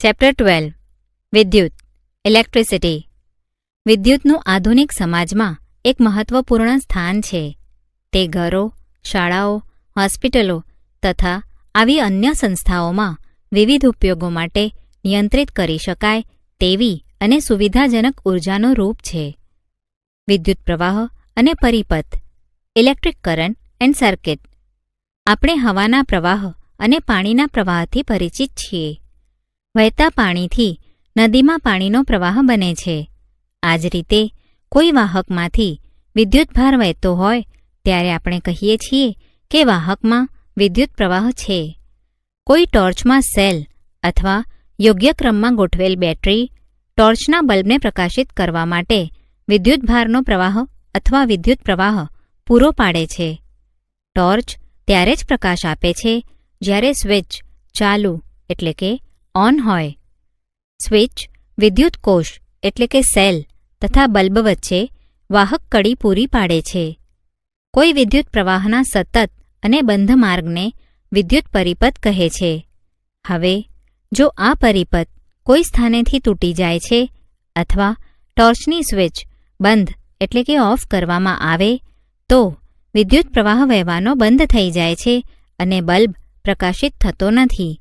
Chapter 12 વિદ્યુત electricity. વિદ્યુતનું આધુનિક સમાજમાં એક મહત્વપૂર્ણ સ્થાન છે. તે ઘરો, શાળાઓ, હોસ્પિટલો તથા આવી અન્ય સંસ્થાઓમાં વિવિધ ઉપયોગો માટે નિયંત્રિત કરી શકાય તેવી અને સુવિધાજનક ઊર્જાનું રૂપ છે. વિદ્યુત પ્રવાહ અને પરિપથ ઇલેક્ટ્રિક કરંટ એન્ડ સર્કિટ. આપણે હવાના પ્રવાહ અને પાણીના પ્રવાહથી પરિચિત છીએ. વહેતા પાણીથી નદીમાં પાણીનો પ્રવાહ બને છે. આ જ રીતે કોઈ વાહકમાંથી વિદ્યુતભાર વહેતો હોય ત્યારે આપણે કહીએ છીએ કે વાહકમાં વિદ્યુત પ્રવાહ છે. કોઈ ટોર્ચમાં સેલ અથવા યોગ્ય ક્રમમાં ગોઠવેલ બેટરી ટોર્ચના બલ્બને પ્રકાશિત કરવા માટે વિદ્યુતભારનો પ્રવાહ અથવા વિદ્યુત પ્રવાહ પૂરો પાડે છે. ટોર્ચ ત્યારે જ પ્રકાશ આપે છે જ્યારે સ્વિચ ચાલુ એટલે કે ઓન હોય. સ્વિચ વિદ્યુત કોષ એટલે કે સેલ તથા બલ્બ વચ્ચે વાહક કડી પૂરી પાડે છે. કોઈ વિદ્યુત પ્રવાહના સતત અને બંધ માર્ગને વિદ્યુત પરિપથ કહે છે. હવે જો આ પરિપથ કોઈ સ્થાનેથી તૂટી જાય છે અથવા ટોર્ચની સ્વિચ બંધ એટલે કે ઓફ કરવામાં આવે તો વિદ્યુત પ્રવાહ વહેવાનો બંધ થઈ જાય છે અને બલ્બ પ્રકાશિત થતો નથી.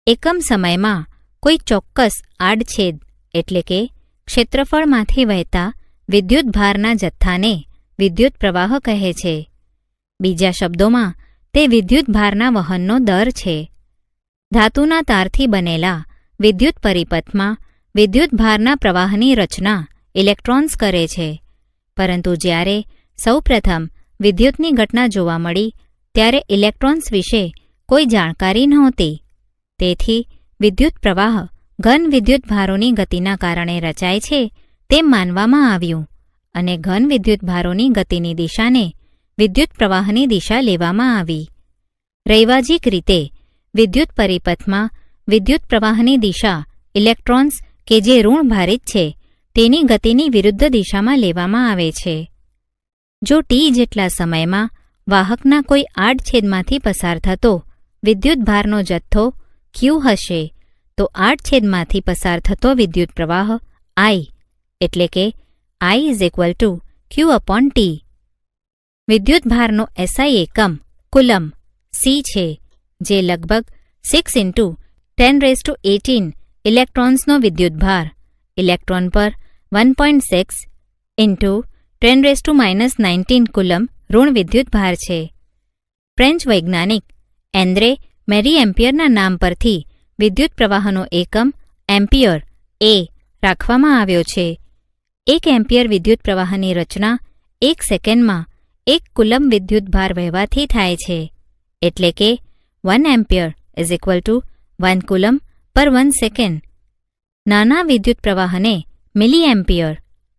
એકમ સમયમાં કોઈ ચોક્કસ આડછેદ એટલે કે ક્ષેત્રફળમાંથી વહેતા વિદ્યુતભારના જથ્થાને વિદ્યુત પ્રવાહ કહે છે. બીજા શબ્દોમાં તે વિદ્યુતભારના વહનનો દર છે. ધાતુના તારથી બનેલા વિદ્યુત પરિપથમાં વિદ્યુતભારના પ્રવાહની રચના ઇલેક્ટ્રોન્સ કરે છે. પરંતુ જ્યારે સૌપ્રથમ વિદ્યુતની ઘટના જોવા મળી ત્યારે ઇલેક્ટ્રોન્સ વિશે કોઈ જાણકારી નહોતી. તેથી વિદ્યુત પ્રવાહ ઘન વિદ્યુતભારોની ગતિના કારણે રચાય છે તેમ માનવામાં આવ્યું અને ઘન વિદ્યુતભારોની ગતિની દિશાને વિદ્યુત પ્રવાહની દિશા લેવામાં આવી. રૈવાજિક રીતે વિદ્યુત પરિપથમાં વિદ્યુત પ્રવાહની દિશા ઇલેક્ટ્રોન્સ કે જે ઋણભારિત છે તેની ગતિની વિરુદ્ધ દિશામાં લેવામાં આવે છે. જો ટી જેટલા સમયમાં વાહકના કોઈ આડછેદમાંથી પસાર થતો વિદ્યુતભારનો જથ્થો ક્યુ હશે તો આડછેદમાંથી પસાર થતો વિદ્યુત પ્રવાહ I એટલે કે I = Q/T. વિદ્યુતભારનો SI એકમ કુલમ C છે જે લગભગ 6 × 1018 ઇલેક્ટ્રોન્સનો વિદ્યુતભાર ઇલેક્ટ્રોન પર 1.6 × 10⁻⁻19 કુલમ ઋણ વિદ્યુતભાર છે. ફ્રેન્ચ વૈજ્ઞાનિક એન્દ્રે મેરી એમ્પિયરના નામ પરથી વિદ્યુત પ્રવાહનો એકમ એમ્પિયર એ રાખવામાં આવ્યો છે. 1 એમ્પિયર વિદ્યુત પ્રવાહની રચના 1 સેકન્ડમાં 1 કુલમ વિદ્યુતભાર વહેવાથી થાય છે. એટલે કે 1 એમ્પિયર = 1 કુલમ પર 1 સેકન્ડ. નાના વિદ્યુત પ્રવાહને મિલીએમ્પિયર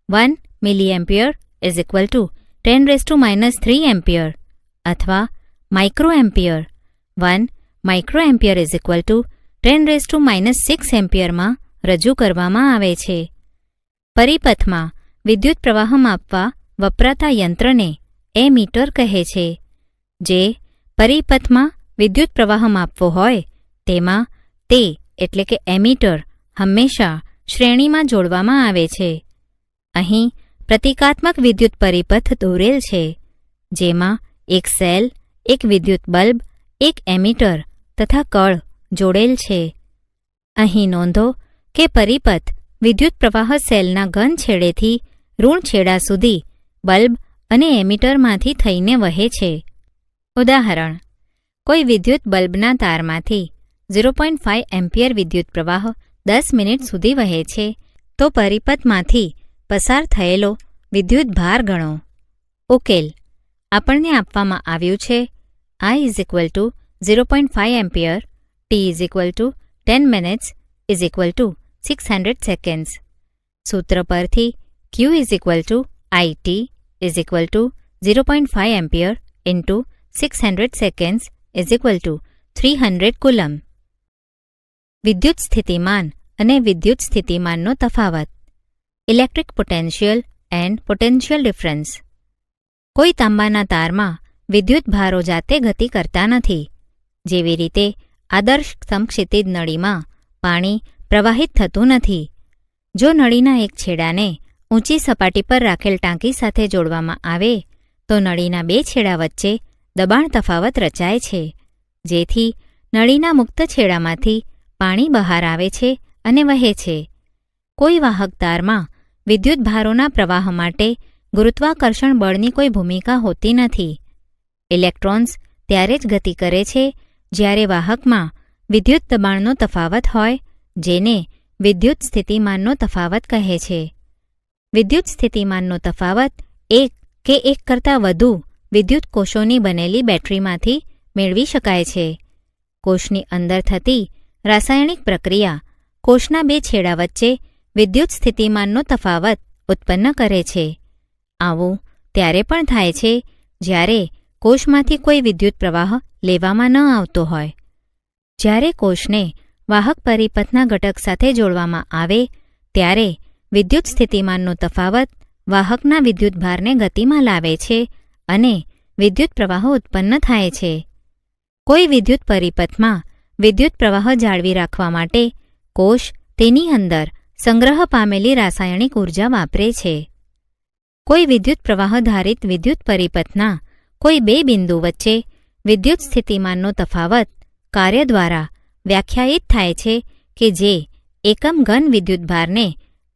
1 મિલીએમ્પિયર = 10⁻³ એમ્પિયર અથવા માઇક્રોએમ્પિયર 1 માઇક્રોએમ્પિયર = 10⁻⁶ એમ્પિયરમાં રજૂ કરવામાં આવે છે. પરિપથમાં વિદ્યુત પ્રવાહ માપવા વપરાતા યંત્રને એમીટર કહે છે. જે પરિપથમાં વિદ્યુત પ્રવાહ માપવો હોય તેમાં તે એટલે કે એમીટર હંમેશા શ્રેણીમાં જોડવામાં આવે છે. અહીં પ્રતિકાત્મક વિદ્યુત પરિપથ દોરેલ છે જેમાં એક સેલ, એક વિદ્યુત બલ્બ, એક એમીટર તથા કળ જોડેલ છે. અહીં નોંધો કે પરિપથ વિદ્યુત પ્રવાહ સેલના ઘન છેડેથી ઋણ છેડા સુધી બલ્બ અને એમીટરમાંથી થઈને વહે છે. ઉદાહરણ: કોઈ વિદ્યુત બલ્બના તારમાંથી 0.5 એમ્પિયર વિદ્યુત પ્રવાહ 10 મિનિટ સુધી વહે છે તો પરિપથમાંથી પસાર થયેલો વિદ્યુતભાર ગણો. ઉકેલ આપણને આપવામાં આવ્યું છે I = 0.5 ampere, T = 10 minutes = 600 seconds. સૂત્ર પરથી Q = IT = 0.5 ampere × 600 seconds = 300 coulomb. વિદ્યુત સ્થિતિમાન અને વિદ્યુત સ્થિતિમાનનો તફાવત. Electric potential and potential difference. કોઈ તાંબાના તારમાં વિદ્યુતભારો જાતે ગતિ કરતા નથી. જેવી રીતે આદર્શ સમક્ષિતિજ નળીમાં પાણી પ્રવાહિત થતું નથી. જો નળીના એક છેડાને ઊંચી સપાટી પર રાખેલ ટાંકી સાથે જોડવામાં આવે તો નળીના બે છેડા વચ્ચે દબાણ તફાવત રચાય છે, જેથી નળીના મુક્ત છેડામાંથી પાણી બહાર આવે છે અને વહે છે. કોઈ વાહક તારમાં વિદ્યુતભારોના પ્રવાહ માટે ગુરુત્વાકર્ષણ બળની કોઈ ભૂમિકા હોતી નથી. ઇલેક્ટ્રોન્સ ત્યારે જ ગતિ કરે છે જ્યારે વાહકમાં વિદ્યુત દબાણનો તફાવત હોય, જેને વિદ્યુત સ્થિતિમાનનો તફાવત કહે છે. વિદ્યુત સ્થિતિમાનનો તફાવત એક કે એક કરતાં વધુ વિદ્યુત કોષોની બનેલી બેટરીમાંથી મેળવી શકાય છે. કોષની અંદર થતી રાસાયણિક પ્રક્રિયા કોષના બે છેડા વચ્ચે વિદ્યુત સ્થિતિમાનનો તફાવત ઉત્પન્ન કરે છે. આવું ત્યારે પણ થાય છે જ્યારે કોષમાંથી કોઈ વિદ્યુત પ્રવાહ લેવામાં ન આવતો હોય. જ્યારે કોષને વાહક પરિપથના ઘટક સાથે જોડવામાં આવે ત્યારે વિદ્યુત સ્થિતિમાનનો તફાવત વાહકના વિદ્યુતભારને ગતિમાં લાવે છે અને વિદ્યુત પ્રવાહ ઉત્પન્ન થાય છે. કોઈ વિદ્યુત પરિપથમાં વિદ્યુત પ્રવાહ જાળવી રાખવા માટે કોષ તેની અંદર સંગ્રહ પામેલી રાસાયણિક ઉર્જા વાપરે છે. કોઈ વિદ્યુત પ્રવાહ ધારિત વિદ્યુત પરિપથના કોઈ બે બિંદુ વચ્ચે વિદ્યુત સ્થિતિમાનનો તફાવત કાર્ય દ્વારા વ્યાખ્યાયિત થાય છે કે જે એકમ ઘન વિદ્યુતભારને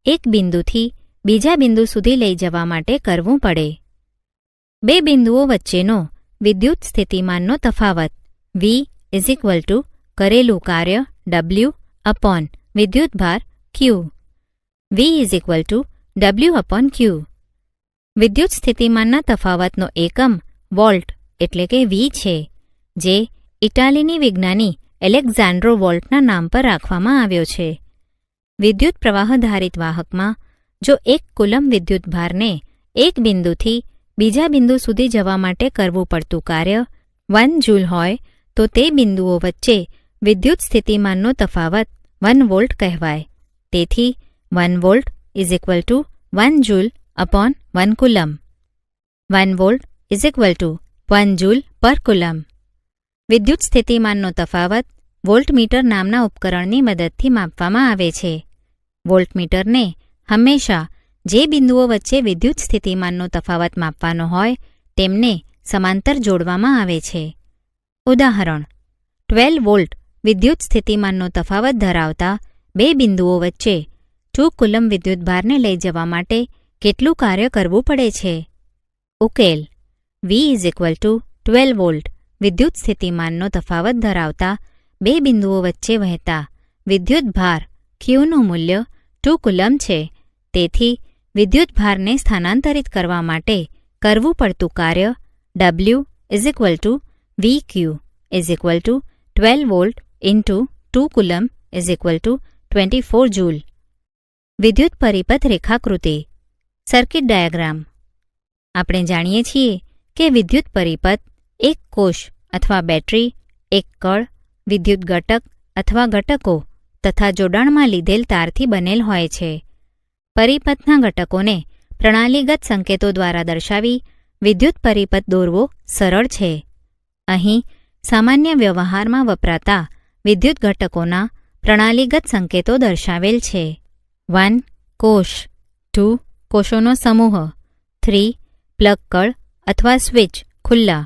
એક બિંદુથી બીજા બિંદુ સુધી લઈ જવા માટે કરવું પડે. બે બિંદુઓ વચ્ચેનો વિદ્યુત સ્થિતિમાનનો તફાવત V = કરેલું કાર્ય W અપોન વિદ્યુતભાર Q. V = W/Q. વિદ્યુત સ્થિતિમાનના તફાવતનો એકમ વોલ્ટ એટલે કે V છે, જે ઇટાલીની વિજ્ઞાની એલેક્ઝાન્ડ્રો વોલ્ટના નામ પર રાખવામાં આવ્યો છે. વિદ્યુત પ્રવાહ ધારિત વાહકમાં જો એક કુલમ વિદ્યુતભારને એક બિંદુથી બીજા બિંદુ સુધી જવા માટે કરવું પડતું કાર્ય 1 જૂલ હોય તો તે બિંદુઓ વચ્ચે વિદ્યુત સ્થિતિમાનનો તફાવત 1 વોલ્ટ કહેવાય. તેથી 1 volt = 1 joule upon 1 coulomb. 1 volt = 1 joule પર કુલમ. વિદ્યુત સ્થિતિમાનનો તફાવત વોલ્ટમીટર નામના ઉપકરણની મદદથી માપવામાં આવે છે. વોલ્ટમીટરને હંમેશા જે બિંદુઓ વચ્ચે વિદ્યુત સ્થિતિમાનનો તફાવત માપવાનો હોય તેમને સમાંતર જોડવામાં આવે છે. ઉદાહરણ: 12 વોલ્ટ વિદ્યુત સ્થિતિમાનનો તફાવત ધરાવતા બે બિંદુઓ વચ્ચે 2 કુલમ વિદ્યુતભારને લઈ જવા માટે કેટલું કાર્ય કરવું પડે છે? ઉકેલ: V = 12 વોલ્ટ વિદ્યુત સ્થિતિમાનનો તફાવત ધરાવતા બે બિંદુઓ વચ્ચે વહેતા વિદ્યુતભાર Qનું મૂલ્ય 2 કુલમ છે. તેથી વિદ્યુતભારને સ્થાનાંતરિત કરવા માટે કરવું પડતું કાર્ય W = VQ = 12 volt × 2 coulomb = 24 joule. વિદ્યુત પરિપથ રેખાકૃતિ સર્કિટ ડાયાગ્રામ. આપણે જાણીએ છીએ કે વિદ્યુત પરિપથ એક કોષ અથવા બેટરી, એક કળ, વિદ્યુત ઘટક અથવા ઘટકો તથા જોડાણમાં લીધેલ તારથી બનેલ હોય છે. પરિપથના ઘટકોને પ્રણાલીગત સંકેતો દ્વારા દર્શાવી વિદ્યુત પરિપથ દોરવો સરળ છે. અહીં સામાન્ય વ્યવહારમાં વપરાતા વિદ્યુત ઘટકોના પ્રણાલીગત સંકેતો દર્શાવેલ છે. 1. કોષ 2. કોષોનો સમૂહ 3. પ્લગ કળ અથવા સ્વિચ ખુલ્લા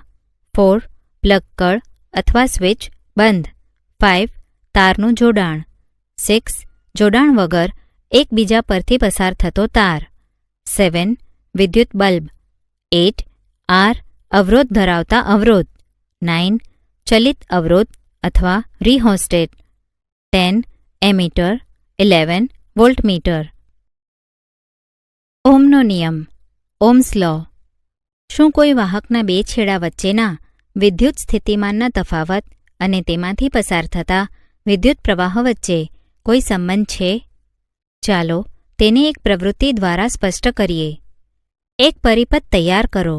4. પ્લગ કળ અથવા સ્વિચ બંધ 5. તારનું જોડાણ 6. જોડાણ વગર એકબીજા પરથી પસાર થતો તાર 7. વિદ્યુત બલ્બ 8. R અવરોધ ધરાવતા અવરોધ 9. ચલિત અવરોધ અથવા રિહોસ્ટેટ 10. એમીટર 11. વોલ્ટમીટર. ઓહમનો નિયમ ઓહ્મ્સ લો. શું કોઈ વાહકના બે છેડા વચ્ચેના વિદ્યુત સ્થિતિમાનના તફાવત અને તેમાંથી પસાર થતા વિદ્યુત પ્રવાહ વચ્ચે કોઈ સંબંધ છે? ચાલો તેને એક પ્રવૃત્તિ દ્વારા સ્પષ્ટ કરીએ. એક પરિપથ તૈયાર કરો.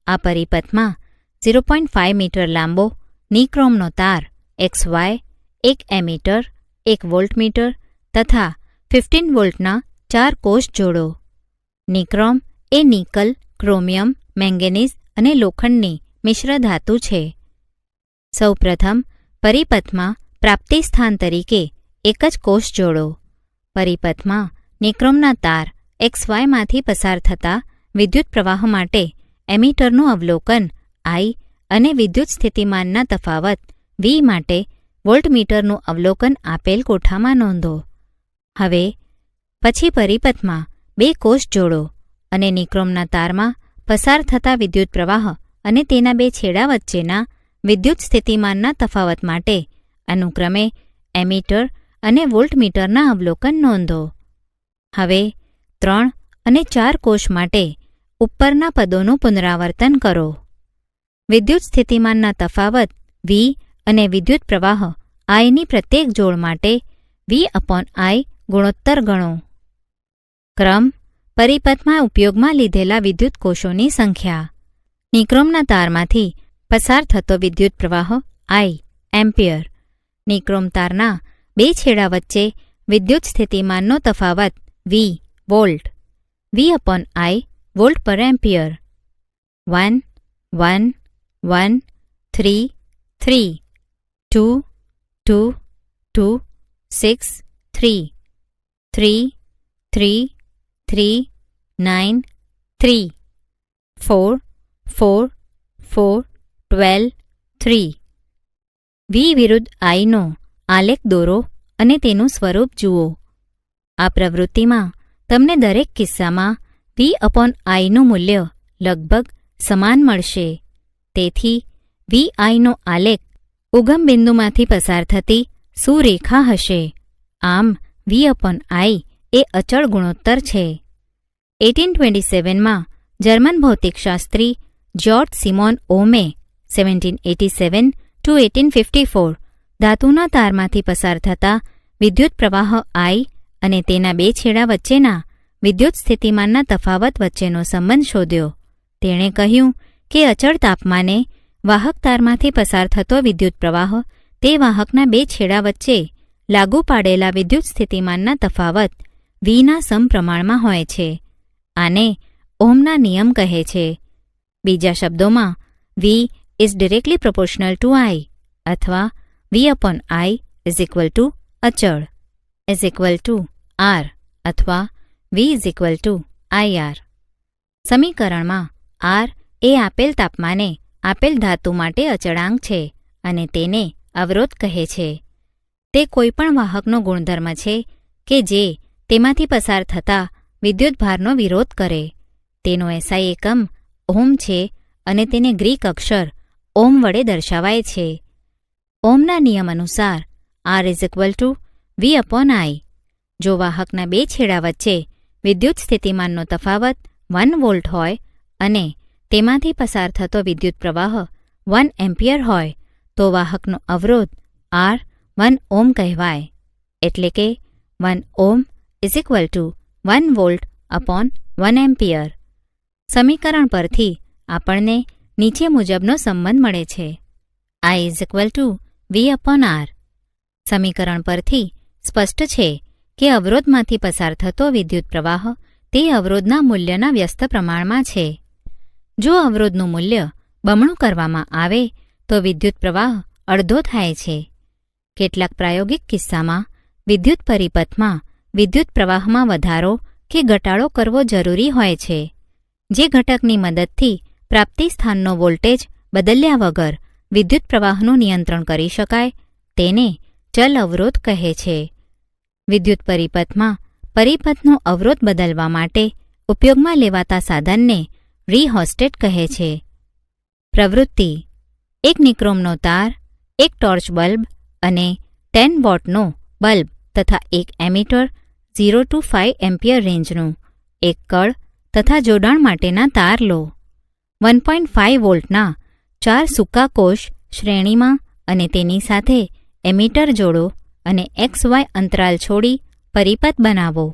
આ પરિપથમાં 0.5 મીટર લાંબો નિક્રોમનો તાર XY, એક એમીટર, એક વોલ્ટમીટર તથા 15 વોલ્ટના 4 કોષ જોડો. નિક્રોમ એ નિકલ, ક્રોમિયમ, મેંગેનીઝ અને લોખંડની મિશ્ર ધાતુ છે. સૌપ્રથમ પરિપથમાં પ્રાપ્તિ સ્થાન તરીકે એક જ કોષ જોડો. પરિપથમાં નિક્રોમના તાર XYમાંથી પસાર થતા વિદ્યુત પ્રવાહ માટે એમીટરનું અવલોકન I અને વિદ્યુત સ્થિતિમાનના તફાવત V માટે વોલ્ટમીટરનું અવલોકન આપેલ કોઠામાં નોંધો. હવે પછી પરિપથમાં 2 કોષ જોડો અને નિક્રોમના તારમાં પસાર થતા વિદ્યુત પ્રવાહ અને તેના 2 છેડા વચ્ચેના વિદ્યુત સ્થિતિમાનના તફાવત માટે અનુક્રમે એમીટર અને વોલ્ટમીટરના અવલોકન નોંધો. હવે 3 અને 4 કોષ માટે ઉપરના પદોનું પુનરાવર્તન કરો. વિદ્યુત સ્થિતિમાનના તફાવત V અને વિદ્યુત પ્રવાહ I ની પ્રત્યેક જોડ માટે V/I ગુણોત્તર ગણો. ક્રમ પરિપથમાં ઉપયોગમાં લીધેલા વિદ્યુત કોષોની સંખ્યા. નિક્રોમના તારમાંથી પસાર થતો વિદ્યુત પ્રવાહ I એમ્પિયર. નિક્રોમ તારના 2 છેડા વચ્ચે વિદ્યુત સ્થિતિમાનનો તફાવત V વોલ્ટ. V/I વોલ્ટ પર એમ્પિયર. 1 1 1 3 3 2 2 2 6 3 3 3 3 9 3 4 4 4 12 3. V વિરુદ્ધ I નો આલેખ દોરો અને તેનું સ્વરૂપ જુઓ. આ પ્રવૃત્તિમાં તમને દરેક કિસ્સામાં V/I નું મૂલ્ય લગભગ સમાન મળશે. તેથી VI નો આલેખ ઉગમ બિંદુમાંથી પસાર થતી સુરેખા હશે. આમ V/I એ અચળ ગુણોત્તર છે. 1827માં જર્મન ભૌતિકશાસ્ત્રી જ્યોર્જ સિમોન ઓહમે 1787–1854 ધાતુના તારમાંથી પસાર થતા વિદ્યુત પ્રવાહ I અને તેના 2 છેડા વચ્ચેના વિદ્યુત સ્થિતિમાનના તફાવત વચ્ચેનો સંબંધ શોધ્યો. તેણે કહ્યું કે અચળ તાપમાને વાહક તારમાંથી પસાર થતો વિદ્યુત પ્રવાહ તે વાહકના 2 છેડા વચ્ચે લાગુ પાડેલા વિદ્યુત સ્થિતિમાનના તફાવત Vના સમપ્રમાણમાં હોય છે. આને ઓહમના નિયમ કહે છે. બીજા શબ્દોમાં V is directly proportional to I અથવા V/I is equal to અચળ is equal to R અથવા V is equal to IR. સમીકરણમાં R એ આપેલ તાપમાને આપેલ ધાતુ માટે અચળાંક છે અને તેને અવરોધ કહે છે. તે કોઈપણ વાહકનો ગુણધર્મ છે કે જે તેમાંથી પસાર થતા વિદ્યુતભારનો વિરોધ કરે. તેનો SI એકમ ઓહ્મ છે અને તેને ગ્રીક અક્ષર ઓહ્મ વડે દર્શાવાય છે. ઓહ્મના નિયમ અનુસાર R is equal to V/I. જો વાહકના 2 છેડા વચ્ચે વિદ્યુત સ્થિતિમાનનો તફાવત 1 વોલ્ટ હોય અને તેમાંથી પસાર થતો વિદ્યુત પ્રવાહ 1 એમ્પિયર હોય તો વાહકનો અવરોધ R 1 ઓહ્મ કહેવાય. એટલે કે 1 ohm is equal to 1 volt upon 1 ampere. સમીકરણ પરથી આપણને નીચે મુજબનો સંબંધ મળે છે. I is equal to V/R. સમીકરણ પરથી સ્પષ્ટ છે કે અવરોધમાંથી પસાર થતો વિદ્યુત પ્રવાહ તે અવરોધના મૂલ્યના વ્યસ્ત પ્રમાણમાં છે. જો અવરોધનું મૂલ્ય બમણું કરવામાં આવે તો વિદ્યુત પ્રવાહ અડધો થાય છે. કેટલાક પ્રાયોગિક કિસ્સામાં વિદ્યુત પરિપથમાં વિદ્યુત પ્રવાહમાં વધારો કે ઘટાડો કરવો જરૂરી હોય છે. જે ઘટકની મદદથી પ્રાપ્તિ સ્થાનનો વોલ્ટેજ બદલ્યા વગર વિદ્યુત પ્રવાહનું નિયંત્રણ કરી શકાય તેને ચલ અવરોધ કહે છે. વિદ્યુત પરિપથમાં પરિપથનો અવરોધ બદલવા માટે ઉપયોગમાં લેવાતા સાધનને રિહોસ્ટેટ કહે છે. પ્રવૃત્તિ: એક નિક્રોમનો તાર, એક ટોર્ચ બલ્બ અને 10 વોટનો બલ્બ તથા એક એમીટર 0 to 5 એમ્પિયર રેન્જનું એક કળ તથા જોડાણ માટેના તાર લો. 1.5 વોલ્ટના 4 સૂકા કોષ શ્રેણીમાં અને તેની સાથે એમીટર જોડો અને XY અંતરાલ છોડી પરિપથ બનાવો.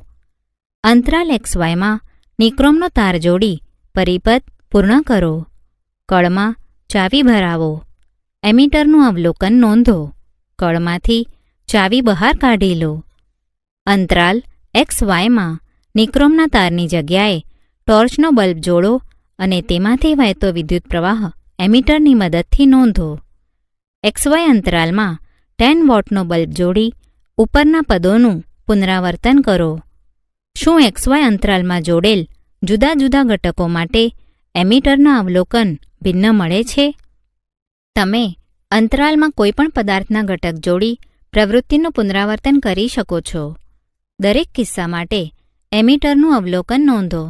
અંતરાલ XYમાં નિક્રોમનો તાર જોડી પરિપથ પૂર્ણ કરો. કળમાં ચાવી ભરાવો. એમીટરનું અવલોકન નોંધો. કળમાંથી ચાવી બહાર કાઢી લો. અંતરાલ XYમાં નિક્રોમના તારની જગ્યાએ ટોર્ચનો બલ્બ જોડો અને તેમાંથી વહેતો વિદ્યુત પ્રવાહ એમીટરની મદદથી નોંધો. XY અંતરાલમાં 10 વોટનો બલ્બ જોડી ઉપરના પદોનું પુનરાવર્તન કરો. શું XY અંતરાલમાં જોડેલ જુદા જુદા ઘટકો માટે એમીટરના અવલોકન ભિન્ન મળે છે? તમે અંતરાલમાં કોઈપણ પદાર્થના ઘટક જોડી પ્રવૃત્તિનું પુનરાવર્તન કરી શકો છો. દરેક કિસ્સા માટે એમીટરનું અવલોકન નોંધો.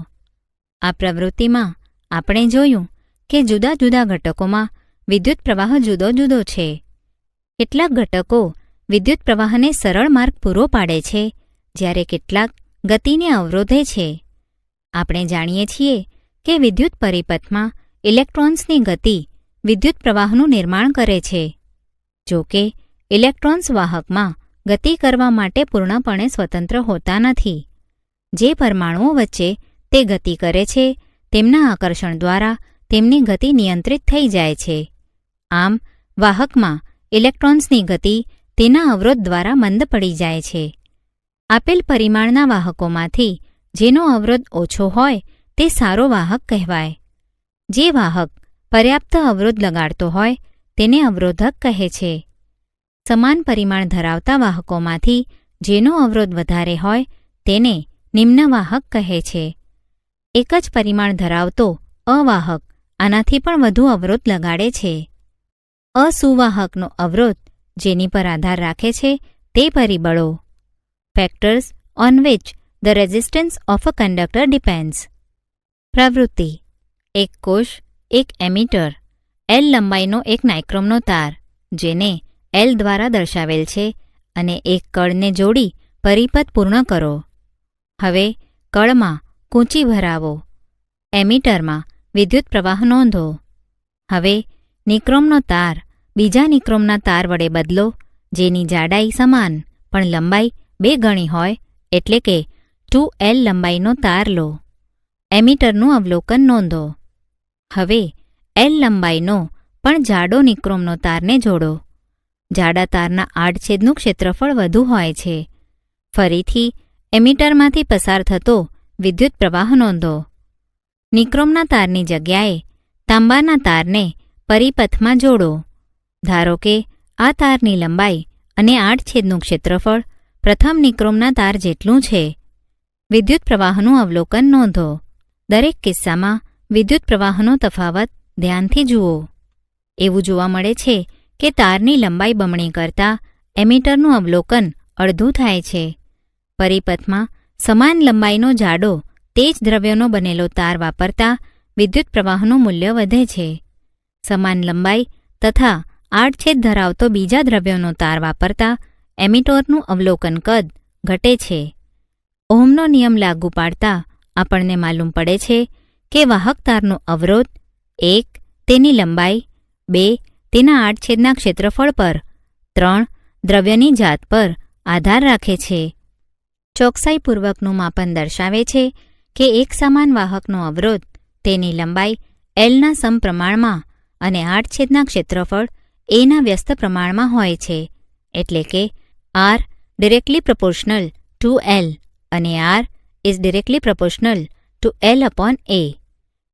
આ પ્રવૃત્તિમાં આપણે જોયું કે જુદા જુદા ઘટકોમાં વિદ્યુત પ્રવાહ જુદો જુદો છે. કેટલાક ઘટકો વિદ્યુત પ્રવાહને સરળ માર્ગ પૂરો પાડે છે, જ્યારે કેટલાક ગતિને અવરોધે છે. આપણે જાણીએ છીએ કે વિદ્યુત પરિપથમાં ઇલેક્ટ્રોન્સની ગતિ વિદ્યુત પ્રવાહનું નિર્માણ કરે છે. જો કે ઇલેક્ટ્રોન્સ વાહકમાં ગતિ કરવા માટે પૂર્ણપણે સ્વતંત્ર હોતા નથી. જે પરમાણુઓ વચ્ચે તે ગતિ કરે છે તેમના આકર્ષણ દ્વારા તેમની ગતિ નિયંત્રિત થઈ જાય છે. આમ વાહકમાં ઇલેક્ટ્રોન્સની ગતિ તેના અવરોધ દ્વારા મંદ પડી જાય છે. આપેલ પરિમાણના વાહકોમાંથી જેનો અવરોધ ઓછો હોય તે સારો વાહક કહેવાય. જે વાહક પર્યાપ્ત અવરોધ લગાડતો હોય તેને અવરોધક કહે છે. સમાન પરિમાણ ધરાવતા વાહકોમાંથી જેનો અવરોધ વધારે હોય તેને નિમ્ન વાહક કહે છે. એક જ પરિમાણ ધરાવતો અવાહક આનાથી પણ વધુ અવરોધ લગાડે છે. અસુવાહકનો અવરોધ જેની પર આધાર રાખે છે તે પરિબળો. Factors on which the resistance of a conductor depends. પ્રવૃત્તિ: એક કોષ, એક એમીટર, L લંબાઈનો એક નાઇક્રોમનો તાર જેને L દ્વારા દર્શાવેલ છે અને એક કળને જોડી પરિપથ પૂર્ણ કરો. હવે કળમાં કૂંચી ભરાવો. એમીટરમાં વિદ્યુત પ્રવાહ નોંધો. હવે નિક્રોમનો તાર બીજા નિક્રોમના તાર વડે બદલો જેની જાડાઈ સમાન પણ લંબાઈ 2 ગણી હોય, એટલે કે 2L લંબાઈનો તાર લો. એમીટરનું અવલોકન નોંધો. હવે L લંબાઈનો પણ જાડો નિક્રોમનો તારને જોડો. જાડા તારના આડછેદનું ક્ષેત્રફળ વધુ હોય છે. ફરીથી એમીટરમાંથી પસાર થતો વિદ્યુત પ્રવાહ નોંધો. નિક્રોમના તારની જગ્યાએ તાંબાના તારને પરિપથમાં જોડો. ધારો કે આ તારની લંબાઈ અને આડછેદનું ક્ષેત્રફળ પ્રથમ નિક્રોમના તાર જેટલું છે. વિદ્યુત પ્રવાહનું અવલોકન નોંધો. દરેક કિસ્સામાં વિદ્યુત પ્રવાહનો તફાવત ધ્યાનથી જુઓ. એવું જોવા મળે છે કે તારની લંબાઈ બમણી કરતાં એમીટરનું અવલોકન અડધું થાય છે. પરિપથમાં સમાન લંબાઈનો જાડો તે જ દ્રવ્યનો બનેલો તાર વાપરતા વિદ્યુત પ્રવાહનું મૂલ્ય વધે છે. સમાન લંબાઈ તથા આડછેદ ધરાવતો બીજા દ્રવ્યનો તાર વાપરતા એમીટરનું અવલોકન કદ ઘટે છે. ઓહમનો નિયમ લાગુ પાડતા આપણને માલુમ પડે છે કે વાહક તારનો અવરોધ 1. તેની લંબાઈ, 2. તેના આડછેદના ક્ષેત્રફળ પર, 3. દ્રવ્યની જાત પર આધાર રાખે છે. ચોકસાઈપૂર્વકનું માપન દર્શાવે છે કે એક સમાન વાહકનો અવરોધ તેની લંબાઈ Lના સમપ્રમાણમાં અને આડછેદના ક્ષેત્રફળ Aના વ્યસ્ત પ્રમાણમાં હોય છે. એટલે કે R directly proportional two L અને R is directly proportional two L/A.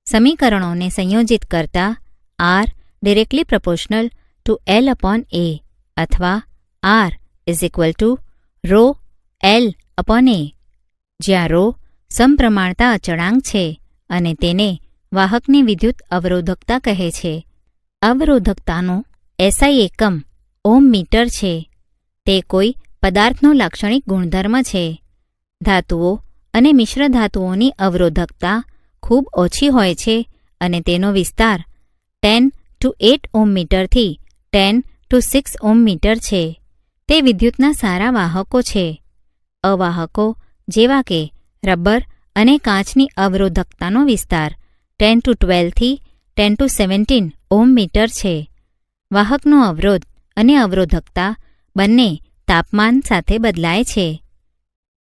સમીકરણોને સંયોજિત કરતા R directly proportional two L/A અથવા R is equal two ρ L/A, જ્યાં ρ સમપ્રમાણતા અચળાંક છે અને તેને વાહકની વિદ્યુત અવરોધકતા કહે છે. અવરોધકતાનો SI એકમ ઓહ્મ મીટર છે. તે કોઈ પદાર્થનો લાક્ષણિક ગુણધર્મ છે. ધાતુઓ અને મિશ્ર ધાતુઓની અવરોધકતા ખૂબ ઓછી હોય છે અને તેનો વિસ્તાર 10⁸ ઓહ્મ મીટરથી 10⁶ ઓહ્મ મીટર છે. તે વિદ્યુતના સારા વાહકો છે. અવાહકો જેવા કે રબર અને કાચની અવરોધકતાનો વિસ્તાર 10⁻12 થી 10⁻17 ઓહ્મ મીટર છે. વાહકનો અવરોધ અને અવરોધકતા બંને તાપમાન સાથે બદલાય છે.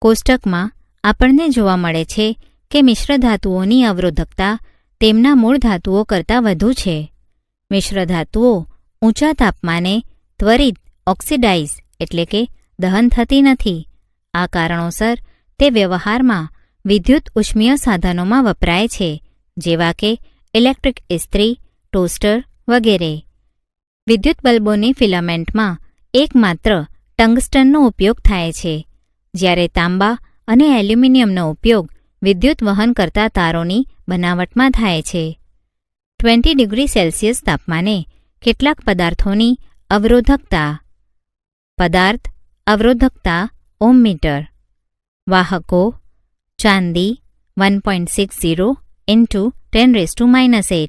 કોષ્ટકમાં આપણને જોવા મળે છે કે મિશ્ર ધાતુઓની અવરોધકતા તેમના મૂળ ધાતુઓ કરતાં વધુ છે. મિશ્ર ધાતુઓ ઊંચા તાપમાને ત્વરિત ઓક્સિડાઇઝ એટલે કે દહન થતી નથી. આ કારણોસર તે વ્યવહારમાં વિદ્યુત ઉષ્મીય સાધનોમાં વપરાય છે, જેવા કે ઇલેક્ટ્રિક ઇસ્ત્રી, ટોસ્ટર વગેરે. વિદ્યુત બલ્બોની ફિલામેન્ટમાં એકમાત્ર ટંગસ્ટનનો ઉપયોગ થાય છે, જ્યારે તાંબા અને એલ્યુમિનિયમનો ઉપયોગ વિદ્યુત વહન કરતા તારોની બનાવટમાં થાય છે. 20 ડિગ્રી સેલ્સિયસ તાપમાને કેટલાક પદાર્થોની અવરોધકતા. પદાર્થ અવરોધકતા ઓહ્મ મીટર. વાહકો: ચાંદી 1.60 × 10⁻⁸,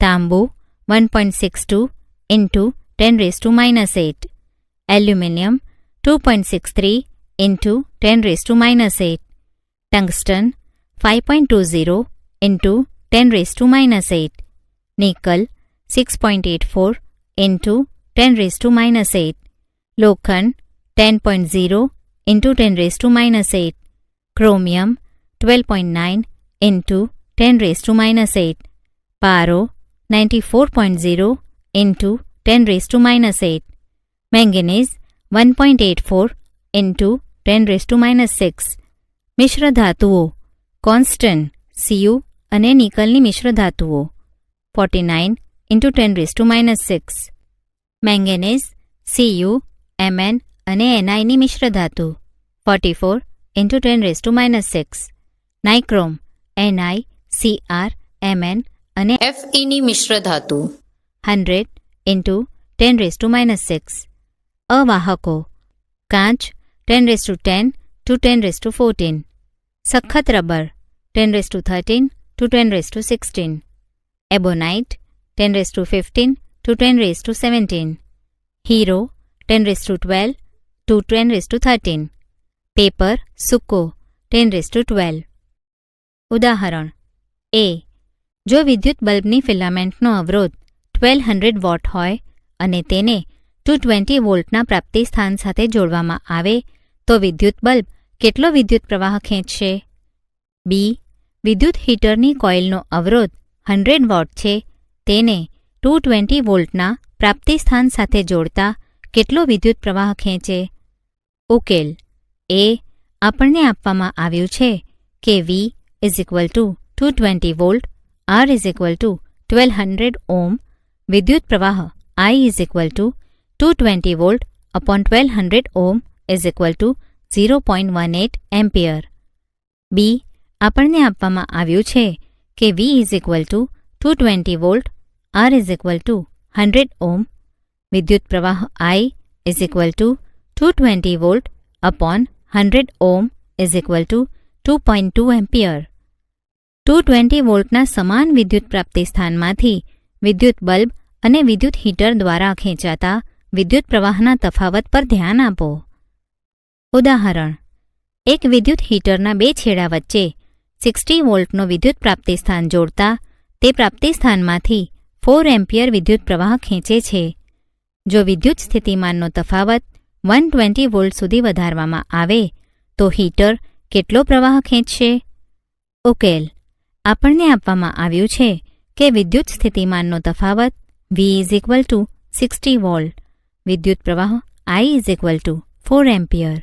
તાંબુ 1.62 × 10⁻⁸, એલ્યુમિનિયમ 2.63 × 10⁻⁸, ટંગસ્ટન 5.20 × 10⁻⁸, નિકલ 6.84 × 10⁻⁸, લોખંડ 10.0 × 10⁻⁸, ક્રોમિયમ 12.9 × 10⁻⁸, પારો 94.0 × 10⁻⁸, મેંગેનીઝ 1.84 × 10⁻⁶. મિશ્ર ધાતુઓ: કોન્સ્ટન્ટ Cu અને નિકલની મિશ્ર ધાતુઓ 49 × 10⁻⁶, મેંગેનીઝ Cu, Mn અને Ni ની મિશ્ર ધાતુ 44 × 10⁻⁶, નાઇક્રોમ Ni, Cr, Mn અને Fe ની મિશ્ર ધાતુ 100 × 10⁻⁶. અવાહકો: કાચ 1010 to 1014, સખત rubber 1013 to 1016, એબોનાઇટ 1015 to 1017, hero 1012 to 1013, paper સૂકો 1012. ઉદાહરણ: એ. જો વિદ્યુત બલ્બની ફિલામેન્ટનો અવરોધ 1200 વોટ હોય અને તેને 220 વોલ્ટના પ્રાપ્તિ સ્થાન સાથે જોડવામાં આવે તો વિદ્યુત બલ્બ કેટલો વિદ્યુત પ્રવાહ ખેંચશે? બી. વિદ્યુત હીટરની કોઇલનો અવરોધ 100 વોટ છે, તેને 220 વોલ્ટના પ્રાપ્તિ સ્થાન સાથે જોડતા કેટલો વિદ્યુત પ્રવાહ ખેંચે? ઉકેલ: એ. આપણને આપવામાં આવ્યું છે કે V = 220 વોલ્ટ, R = 1200 ઓહ્મ, વિદ્યુત પ્રવાહ I = 220 volt upon 1200 ohm = 0.18 ampere. B. આપણને આપવામાં આવ્યું છે કે V = 220 વોલ્ટ, R = 100 ઓહ્મ, વિદ્યુત પ્રવાહ I = 220 volt upon 100 ohm = 2.2 ampere. 220 વોલ્ટના સમાન વિદ્યુત પ્રાપ્તિ સ્થાનમાંથી વિદ્યુત બલ્બ અને વિદ્યુત હીટર દ્વારા ખેંચાતા વિદ્યુત પ્રવાહના તફાવત પર ધ્યાન આપો. ઉદાહરણ: એક વિદ્યુત હીટરના બે છેડા વચ્ચે 60 વોલ્ટનો વિદ્યુત પ્રાપ્તિ સ્થાન જોડતા તે પ્રાપ્તિ સ્થાનમાંથી 4 એમ્પિયર વિદ્યુત પ્રવાહ ખેંચે છે. જો વિદ્યુત સ્થિતિમાનનો તફાવત 120 વોલ્ટ સુધી વધારવામાં આવે તો હીટર કેટલો પ્રવાહ ખેંચશે? ઉકેલ: આપણને આપવામાં આવ્યું છે કે વિદ્યુત સ્થિતિમાનનો તફાવત V = 60 વોલ્ટ, વિદ્યુત પ્રવાહ I = 4 એમ્પિયર.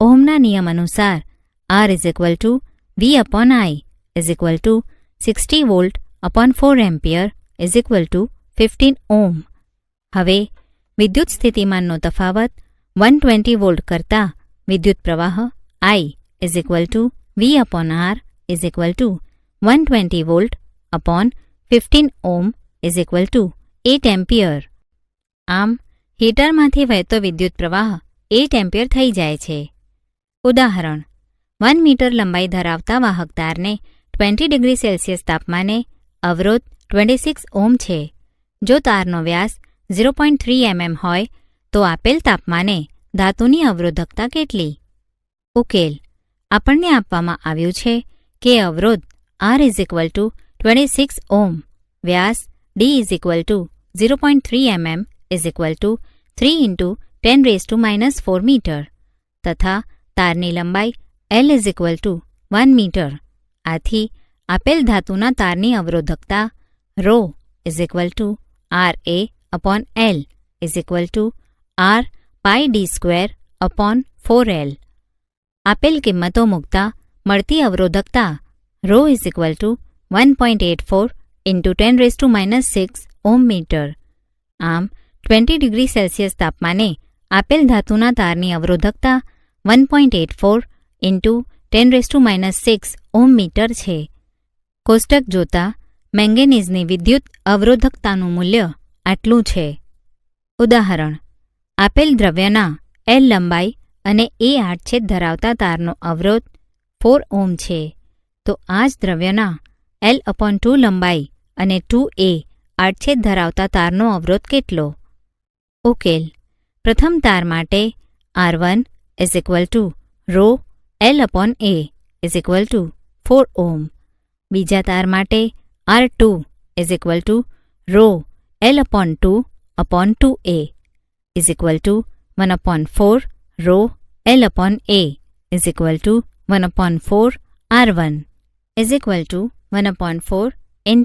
ઓહ્મના નિયમ અનુસાર R = V/I = 60 volt upon 4 ampere = 15 ohm. હવે વિદ્યુત સ્થિતિમાનનો તફાવત 120 વોલ્ટ કરતાં વિદ્યુત પ્રવાહ I = V/R = 120 volt upon 15 ohm = 8 ampere. આમ હીટરમાંથી વહેતો વિદ્યુત પ્રવાહ 8 એમ્પિયર થઈ જાય છે. ઉદાહરણ: 1 મીટર લંબાઈ ધરાવતા વાહક તારને 20 ડિગ્રી સેલ્સિયસ તાપમાને અવરોધ 26 ઓહ્મ છે. જો તારનો વ્યાસ 0.3 mm હોય તો આપેલ તાપમાને ધાતુની અવરોધકતા કેટલી? ઉકેલ: આપણને આપવામાં આવ્યું છે કે અવરોધ R = 26 ઓહ્મ, વ્યાસ D = 0.3 mm = 3 × 10⁻⁴ મીટર તથા તારની લંબાઈ L = 1 મીટર. આથી આપેલ ધાતુના તારની અવરોધકતા ρ = RA/L = R πd²/4L. આપેલ કિંમતો મૂકતા મળતી અવરોધકતા ρ = 1.84 × 10⁻⁶ ઓહ્મ મીટર. આમ 20 ડિગ્રી સેલ્સિયસ તાપમાને આપેલ ધાતુના તારની અવરોધકતા 1.84 × 10⁻⁶ ઓહ્મ મીટર છે. કોષ્ટક જોતા મેંગેનીઝની વિદ્યુત અવરોધકતાનું મૂલ્ય આટલું છે. ઉદાહરણ: આપેલ દ્રવ્યના L લંબાઈ અને A આડછેદ ધરાવતા તારનો અવરોધ 4 ઓહ્મ છે, તો આ જ દ્રવ્યના L/2 લંબાઈ અને 2A આડછેદ ધરાવતા તારનો અવરોધ કેટલો? ઉકેલ: પ્રથમ તાર માટે R1 ρ L/A 4 ઓહ્મ, બીજા તાર માટે R2 ρ L/2/2A 1/4 ρ L/A 1/4 R1 1/4 ×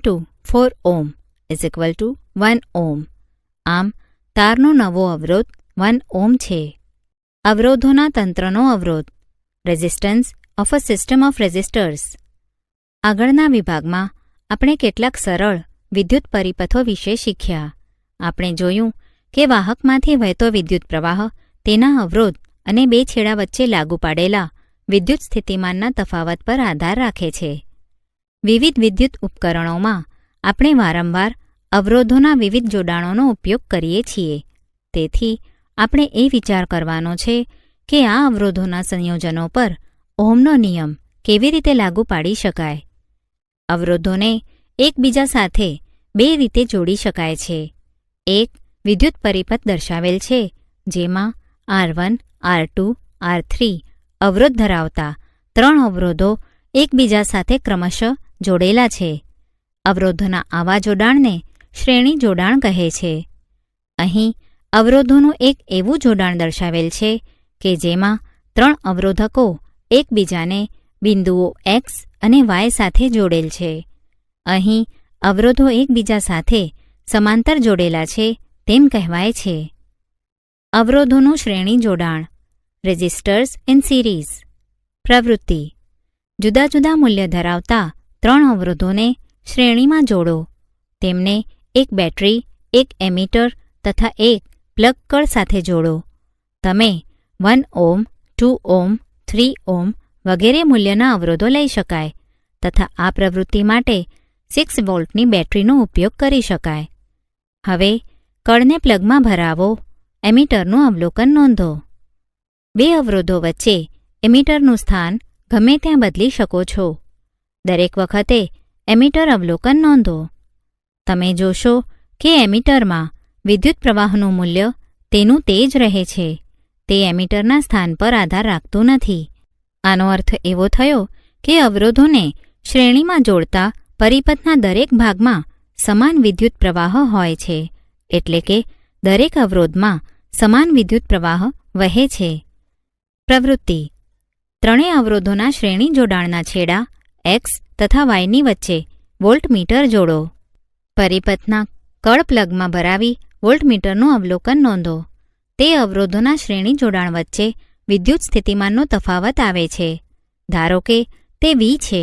4 ohm 1 ohm. આમ તારનો નવો અવરોધ 1 ઓહ્મ છે. અવરોધોના તંત્રનો અવરોધ, resistance of a system of resistors. આગળના વિભાગમાં આપણે કેટલાક સરળ વિદ્યુત પરિપથો વિશે શીખ્યા. આપણે જોયું કે વાહકમાંથી વહેતો વિદ્યુત પ્રવાહ તેના અવરોધ અને બે છેડા વચ્ચે લાગુ પાડેલા વિદ્યુત સ્થિતિમાનના તફાવત પર આધાર રાખે છે. વિવિધ વિદ્યુત ઉપકરણોમાં આપણે વારંવાર અવરોધોના વિવિધ જોડાણોનો ઉપયોગ કરીએ છીએ. તેથી આપણે એ વિચાર કરવાનો છે કે આ અવરોધોના સંયોજનો પર ઓહ્મનો નિયમ કેવી રીતે લાગુ પાડી શકાય. અવરોધોને એકબીજા સાથે બે રીતે જોડી શકાય છે. એક વિદ્યુત પરિપથ દર્શાવેલ છે, જેમાં R1, R2, R3 અવરોધ ધરાવતા 3 અવરોધો એકબીજા સાથે ક્રમશઃ જોડેલા છે. અવરોધોના આવા જોડાણને શ્રેણી જોડાણ કહે છે. અહીં અવરોધોનું એક એવું જોડાણ દર્શાવેલ છે કે જેમાં 3 અવરોધકો એકબીજાને બિંદુઓ X અને Y સાથે જોડેલ છે. અહીં અવરોધો એકબીજા સાથે સમાંતર જોડેલા છે તેમ કહેવાય છે. અવરોધોનું શ્રેણી જોડાણ, રેઝિસ્ટર્સ ઇન સિરીઝ. પ્રવૃત્તિ: જુદા જુદા મૂલ્ય ધરાવતા 3 અવરોધોને શ્રેણીમાં જોડો. તેમને એક બેટરી, એક એમીટર તથા એક પ્લગ કળ સાથે જોડો. તમે 1 ઓહ્મ, 2 ઓહ્મ, 3 ઓહ્મ વગેરે મૂલ્યના અવરોધો લઈ શકાય તથા આ પ્રવૃત્તિ માટે 6 વોલ્ટની બેટરીનો ઉપયોગ કરી શકાય. હવે કળને પ્લગમાં ભરાવો. એમીટરનું અવલોકન નોંધો. બે અવરોધો વચ્ચે એમીટરનું સ્થાન ગમે ત્યાં બદલી શકો છો. દરેક વખતે એમીટર અવલોકન નોંધો. તમે જોશો કે એમીટરમાં વિદ્યુત પ્રવાહનું મૂલ્ય તેનું તે જ રહે છે. તે એમીટરના સ્થાન પર આધાર રાખતું નથી. આનો અર્થ એવો થયો કે અવરોધોને શ્રેણીમાં જોડતા પરિપથના દરેક ભાગમાં સમાન વિદ્યુત પ્રવાહ હોય છે, એટલે કે દરેક અવરોધમાં સમાન વિદ્યુત પ્રવાહ વહે છે. પ્રવૃત્તિ: ત્રણેય અવરોધોના શ્રેણી જોડાણના છેડા X તથા Yની વચ્ચે વોલ્ટમીટર જોડો. પરિપથના કળ પ્લગમાં ભરાવી વોલ્ટમીટરનું અવલોકન નોંધો. તે અવરોધોના શ્રેણી જોડાણ વચ્ચે વિદ્યુત સ્થિતિમાનનો તફાવત આવે છે. ધારો કે તે V છે.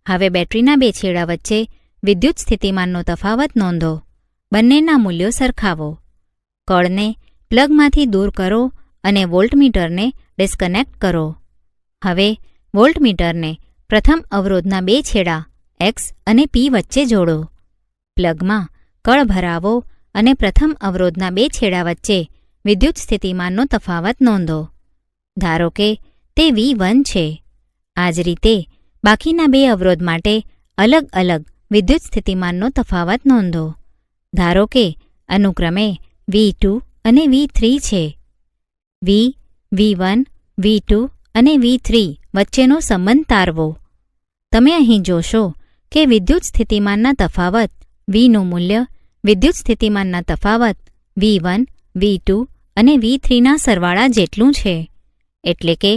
હવે બેટરીના બે છેડા વચ્ચે વિદ્યુત સ્થિતિમાનનો તફાવત નોંધો. બંનેના મૂલ્યો સરખાવો. કળને પ્લગમાંથી દૂર કરો અને વોલ્ટમીટરને ડિસ્કનેક્ટ કરો. હવે વોલ્ટમીટરને પ્રથમ અવરોધના બે છેડા X અને P વચ્ચે જોડો. પ્લગમાં કળ ભરાવો અને પ્રથમ અવરોધના બે છેડા વચ્ચે વિદ્યુત સ્થિતિમાનનો તફાવત નોંધો. ધારો કે તે V1 છે. આ જ રીતે બાકીના બે અવરોધ માટે અલગ અલગ વિદ્યુત સ્થિતિમાનનો તફાવત નોંધો. ધારો કે અનુક્રમે V2 અને V3 છે. V1, V2 અને V3 વચ્ચેનો સંબંધ તારવો. તમે અહીં જોશો કે વિદ્યુત સ્થિતિમાનના તફાવત Vનું મૂલ્ય વિદ્યુત સ્થિતિમાનના તફાવત V1, V2 અને V3ના સરવાળા જેટલું છે. એટલે કે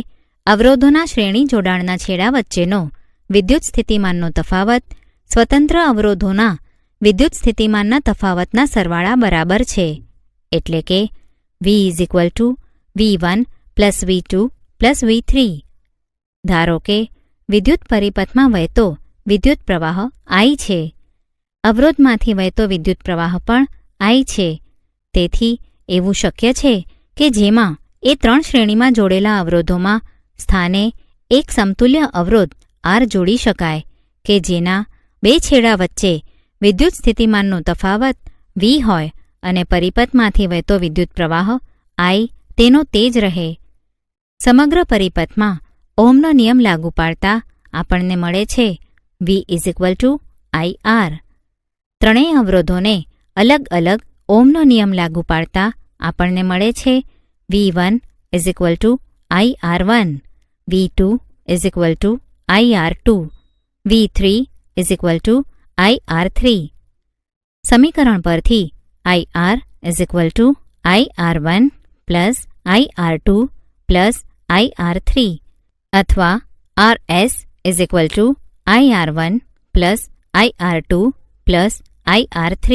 અવરોધોના શ્રેણી જોડાણના છેડા વચ્ચેનો વિદ્યુત સ્થિતિમાનનો તફાવત સ્વતંત્ર અવરોધોના વિદ્યુત સ્થિતિમાનના તફાવતના સરવાળા બરાબર છે. એટલે કે V V1 V2 V3. ધારો કે વિદ્યુત પરિપથમાં વહેતો વિદ્યુત પ્રવાહ I છે. અવરોધમાંથી વહેતો વિદ્યુત પ્રવાહ પણ I છે. તેથી એવું શક્ય છે કે જેમાં એ 3 શ્રેણીમાં જોડેલા અવરોધોમાં સ્થાને એક સમતુલ્ય અવરોધ R જોડી શકાય કે જેના 2 છેડા વચ્ચે વિદ્યુત સ્થિતિમાનનો તફાવત V હોય અને પરિપથમાંથી વહેતો વિદ્યુત પ્રવાહ I તેનો તે જ રહે. સમગ્ર પરિપથમાં ઓહમનો નિયમ લાગુ પાડતા આપણને મળે છે V IR. ત્રણેય અવરોધોને અલગ અલગ ઓહમનો નિયમ લાગુ પાડતા આપણને મળે છે V1 IR1, V2 IR2, V3 IR3. સમીકરણ પરથી IR IR1 IR2 IR3 અથવા RS IR1 IR2 IR3.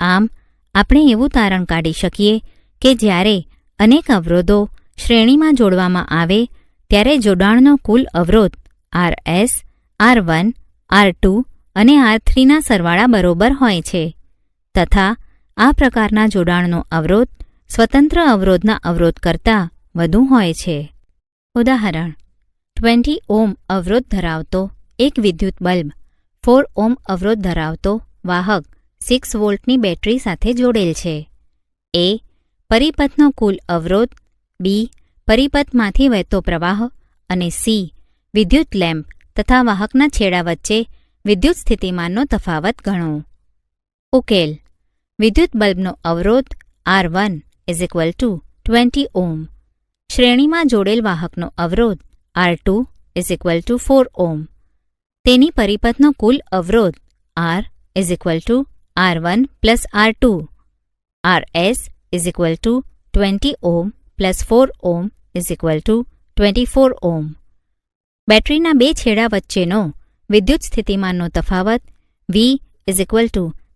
આમ આપણે એવું તારણ કાઢી શકીએ કે જ્યારે અનેક અવરોધો શ્રેણીમાં જોડવામાં આવે ત્યારે જોડાણનો કુલ અવરોધ RS, R1, R2 અને R3ના સરવાળા બરોબર હોય છે તથા આ પ્રકારના જોડાણનો અવરોધ સ્વતંત્ર અવરોધના અવરોધ કરતાં વધુ હોય છે. ઉદાહરણ: 20 ઓહ્મ અવરોધ ધરાવતો એક વિદ્યુત બલ્બ 4 ઓહ્મ અવરોધ ધરાવતો વાહક 6 વોલ્ટની બેટરી સાથે જોડેલ છે. A. પરિપથનો કુલ અવરોધ, B. પરિપથમાંથી વહેતો પ્રવાહ અને C. વિદ્યુત લેમ્પ તથા વાહકના છેડા વચ્ચે વિદ્યુત સ્થિતિમાનનો તફાવત ગણો. ઉકેલ: વિદ્યુત બલ્બનો અવરોધ R1 20 ઓહ્મ, શ્રેણીમાં જોડેલ વાહકનો અવરોધ R2 4 ઓહ્મ, તેની પરિપથનો કુલ અવરોધ R R1 R2, RS 20 ohm 4 ohm 24 ohm. બેટરીના 2 છેડા વચ્ચેનો વિદ્યુત સ્થિતિમાનનો તફાવત V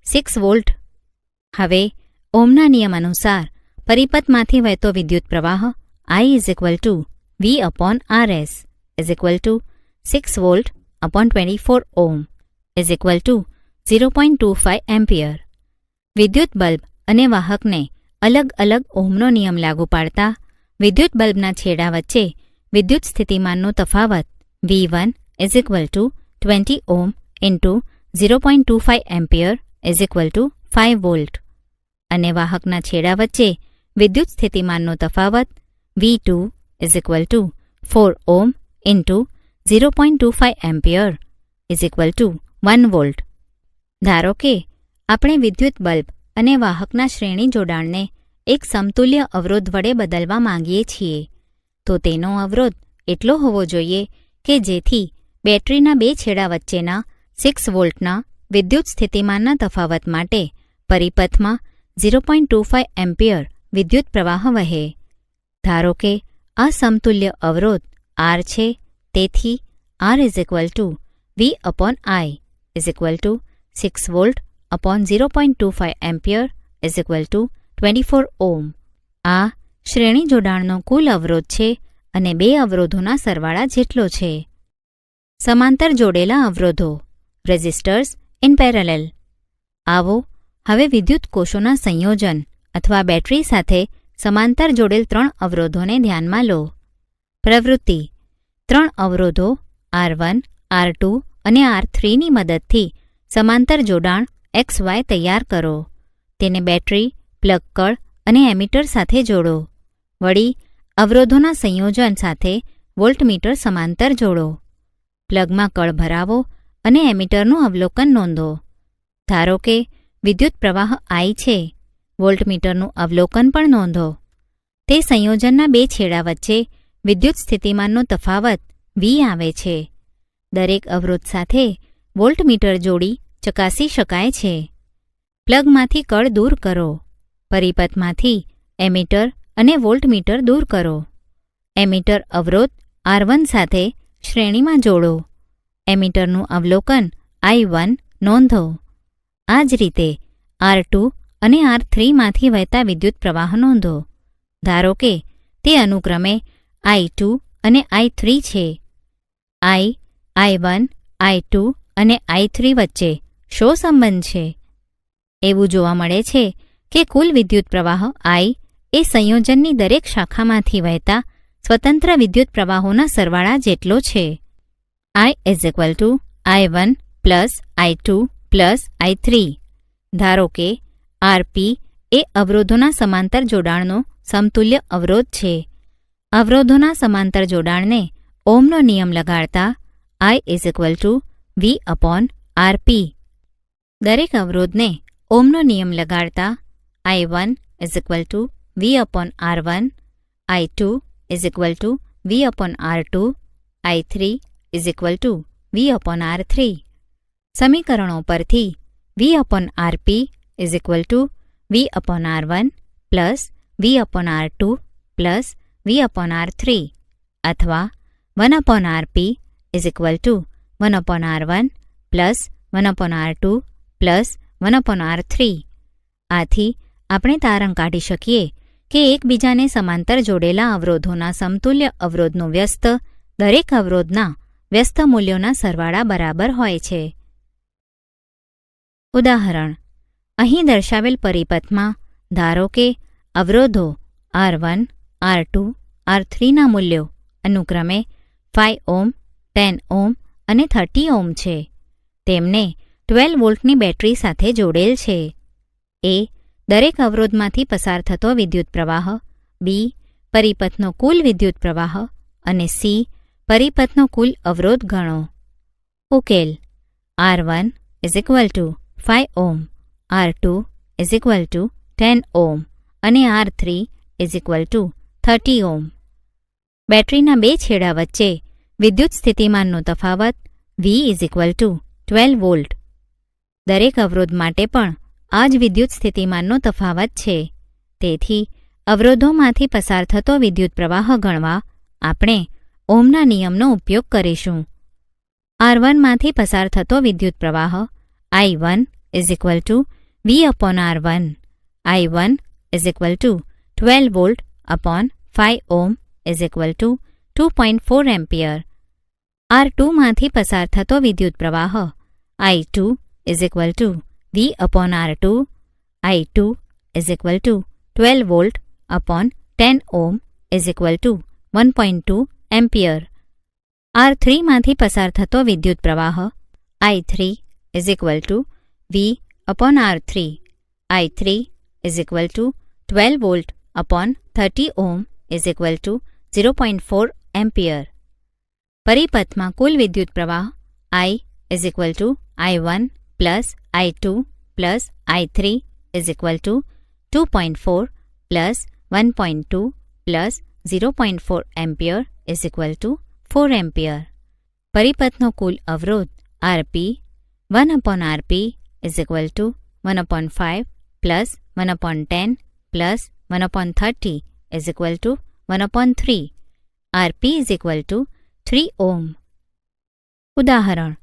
6 વોલ્ટ. હવે ઓહ્મના નિયમ અનુસાર પરિપથમાંથી વહેતો વિદ્યુત પ્રવાહ I V/RS 6 volt upon 24 ohm 0.25 ampere. વિદ્યુત બલ્બ અને વાહકને અલગ અલગ ઓહ્મનો નિયમ લાગુ પાડતા વિદ્યુત બલ્બના છેડા વચ્ચે વિદ્યુત સ્થિતિમાનનો તફાવત V1 20 ohm into 0.25 ampere 5 volt અને વાહકના છેડા વચ્ચે વિદ્યુત સ્થિતિમાનનો તફાવત V2 4 ohm into 0.25 ampere 1 volt. ધારો કે આપણે વિદ્યુત બલ્બ અને વાહકના શ્રેણી જોડાણને એક સમતુલ્ય અવરોધ વડે બદલવા માંગીએ છીએ તો તેનો અવરોધ એટલો હોવો જોઈએ કે જેથી બેટરીના 2 છેડા વચ્ચેના 6 વોલ્ટના વિદ્યુત સ્થિતિમાનના તફાવત માટે પરિપથમાં 0.25 એમ્પિયર વિદ્યુત પ્રવાહ વહે. ધારો કે આ સમતુલ્ય અવરોધ R છે, તેથી R V/I 6 volt upon 0.25 ampere 24 ohm. આ શ્રેણી જોડાણનો કુલ અવરોધ છે અને 2 અવરોધોના સરવાળા જેટલો છે. સમાંતર જોડેલા અવરોધો રેઝિસ્ટર્સ ઇન પેરેલલ. આવો હવે વિદ્યુત કોષોના સંયોજન અથવા બેટરી સાથે સમાંતર જોડેલ 3 અવરોધોને ધ્યાનમાં લો. પ્રવૃત્તિ: 3 અવરોધો R1, R2 અને R3ની મદદથી સમાંતર જોડાણ XY તૈયાર કરો. તેને બેટરી, પ્લગ કળ અને એમીટર સાથે જોડો. વળી અવરોધોના સંયોજન સાથે વોલ્ટમીટર સમાંતર જોડો. પ્લગમાં કળ ભરાવો અને એમીટરનું અવલોકન નોંધો. ધારો કે વિદ્યુત પ્રવાહ I છે. વોલ્ટમીટરનું અવલોકન પણ નોંધો. તે સંયોજનના 2 છેડા વચ્ચે વિદ્યુત સ્થિતિમાનનો તફાવત V આવે છે. દરેક અવરોધ સાથે વોલ્ટમીટર જોડી ચકાસી શકાય છે. પ્લગમાંથી કળ દૂર કરો. પરિપથમાંથી એમીટર અને વોલ્ટમીટર દૂર કરો. એમીટર અવરોધ R1 સાથે શ્રેણીમાં જોડો. એમીટરનું અવલોકન I1 નોંધો. આ જ રીતે R2 અને R3માંથી વહેતા વિદ્યુત પ્રવાહ નોંધો. ધારો કે તે અનુક્રમે I2 અને I3 છે. I1, I2 અને I3 વચ્ચે શો સંબંધ છે? એવું જોવા મળે છે કે કુલ વિદ્યુત પ્રવાહ I એ સંયોજનની દરેક શાખામાંથી વહેતા સ્વતંત્ર વિદ્યુત પ્રવાહોના સરવાળા જેટલો છે. I is equal to I1 plus I2 plus I3. ધારો કે RP એ અવરોધોના સમાંતર જોડાણનો સમતુલ્ય અવરોધ છે. અવરોધોના સમાંતર જોડાણને ઓહ્મનો નિયમ લગાડતા I is equal to V upon RP. દરેક અવરોધને ઓહ્મનો નિયમ લગાડતા I1 is equal to V upon R1, I2 is equal to V upon R2, I3 is equal to V upon R3. સમીકરણો પરથી V upon RP is equal to V upon R1 plus V upon R2 plus V upon R3 અથવા 1 upon RP is equal to 1 upon R1 plus 1 upon R2 plus 1 upon R3. આથી આપણે તારણ કાઢી શકીએ કે એકબીજાને સમાંતર જોડેલા અવરોધોના સમતુલ્ય અવરોધનું વ્યસ્ત દરેક અવરોધના વ્યસ્ત મૂલ્યોના સરવાળા બરાબર હોય છે. ઉદાહરણ: અહીં દર્શાવેલ પરિપથમાં ધારો કે અવરોધો R1, R2, R3ના મૂલ્યો અનુક્રમે 5 ઓહ્મ, 10 ઓહ્મ અને 30 ઓહ્મ છે. તેમને 12 વોલ્ટની બેટરી સાથે જોડેલ છે. એ દરેક અવરોધમાંથી પસાર થતો વિદ્યુત પ્રવાહ, બી પરિપથનો કુલ વિદ્યુત પ્રવાહ અને સી પરિપથનો કુલ અવરોધ ગણો. ઉકેલ: R1 is equal to 5 ohm, R2 is equal two 10 ohm અને R3 is equal two 30 ohm. બેટરીના બે છેડા વચ્ચે વિદ્યુત સ્થિતિમાનનો તફાવત V is equal to 12 volt. દરેક અવરોધ માટે પણ આ જ વિદ્યુત સ્થિતિમાનનો તફાવત છે. તેથી અવરોધોમાંથી પસાર થતો વિદ્યુત પ્રવાહ ગણવા આપણે ઓહ્મના નિયમનો ઉપયોગ કરીશું. R1માંથી પસાર થતો વિદ્યુત પ્રવાહ I1 is equal to V upon R1, I1 is equal to 12 volt upon 5 ohm is equal to 2.4 ampere. R2માંથી પસાર થતો વિદ્યુત પ્રવાહ I2 is equal to V upon R2, I2 is equal to 12 volt upon 10 ohm is equal to 1.2 ampere. R3માંથી પસાર થતો વિદ્યુત પ્રવાહ I3 is equal to V upon R3, I3 is equal to 12 volt upon 30 ohm is equal to 0.4 ampere. પરિપથમાં કુલ વિદ્યુત પ્રવાહ I is equal to I1 plus I2 plus I3 is equal to 2.4 plus 1.2 plus 0.4 ampere is equal to 4 ampere. પરિપથનો કુલ અવરોધ RP 1 upon RP is equal to 1 upon 5 plus 1 upon 10 plus 1 upon 30 is equal to 1 upon 3. RP is equal to 3 ohm. ઉદાહરણ: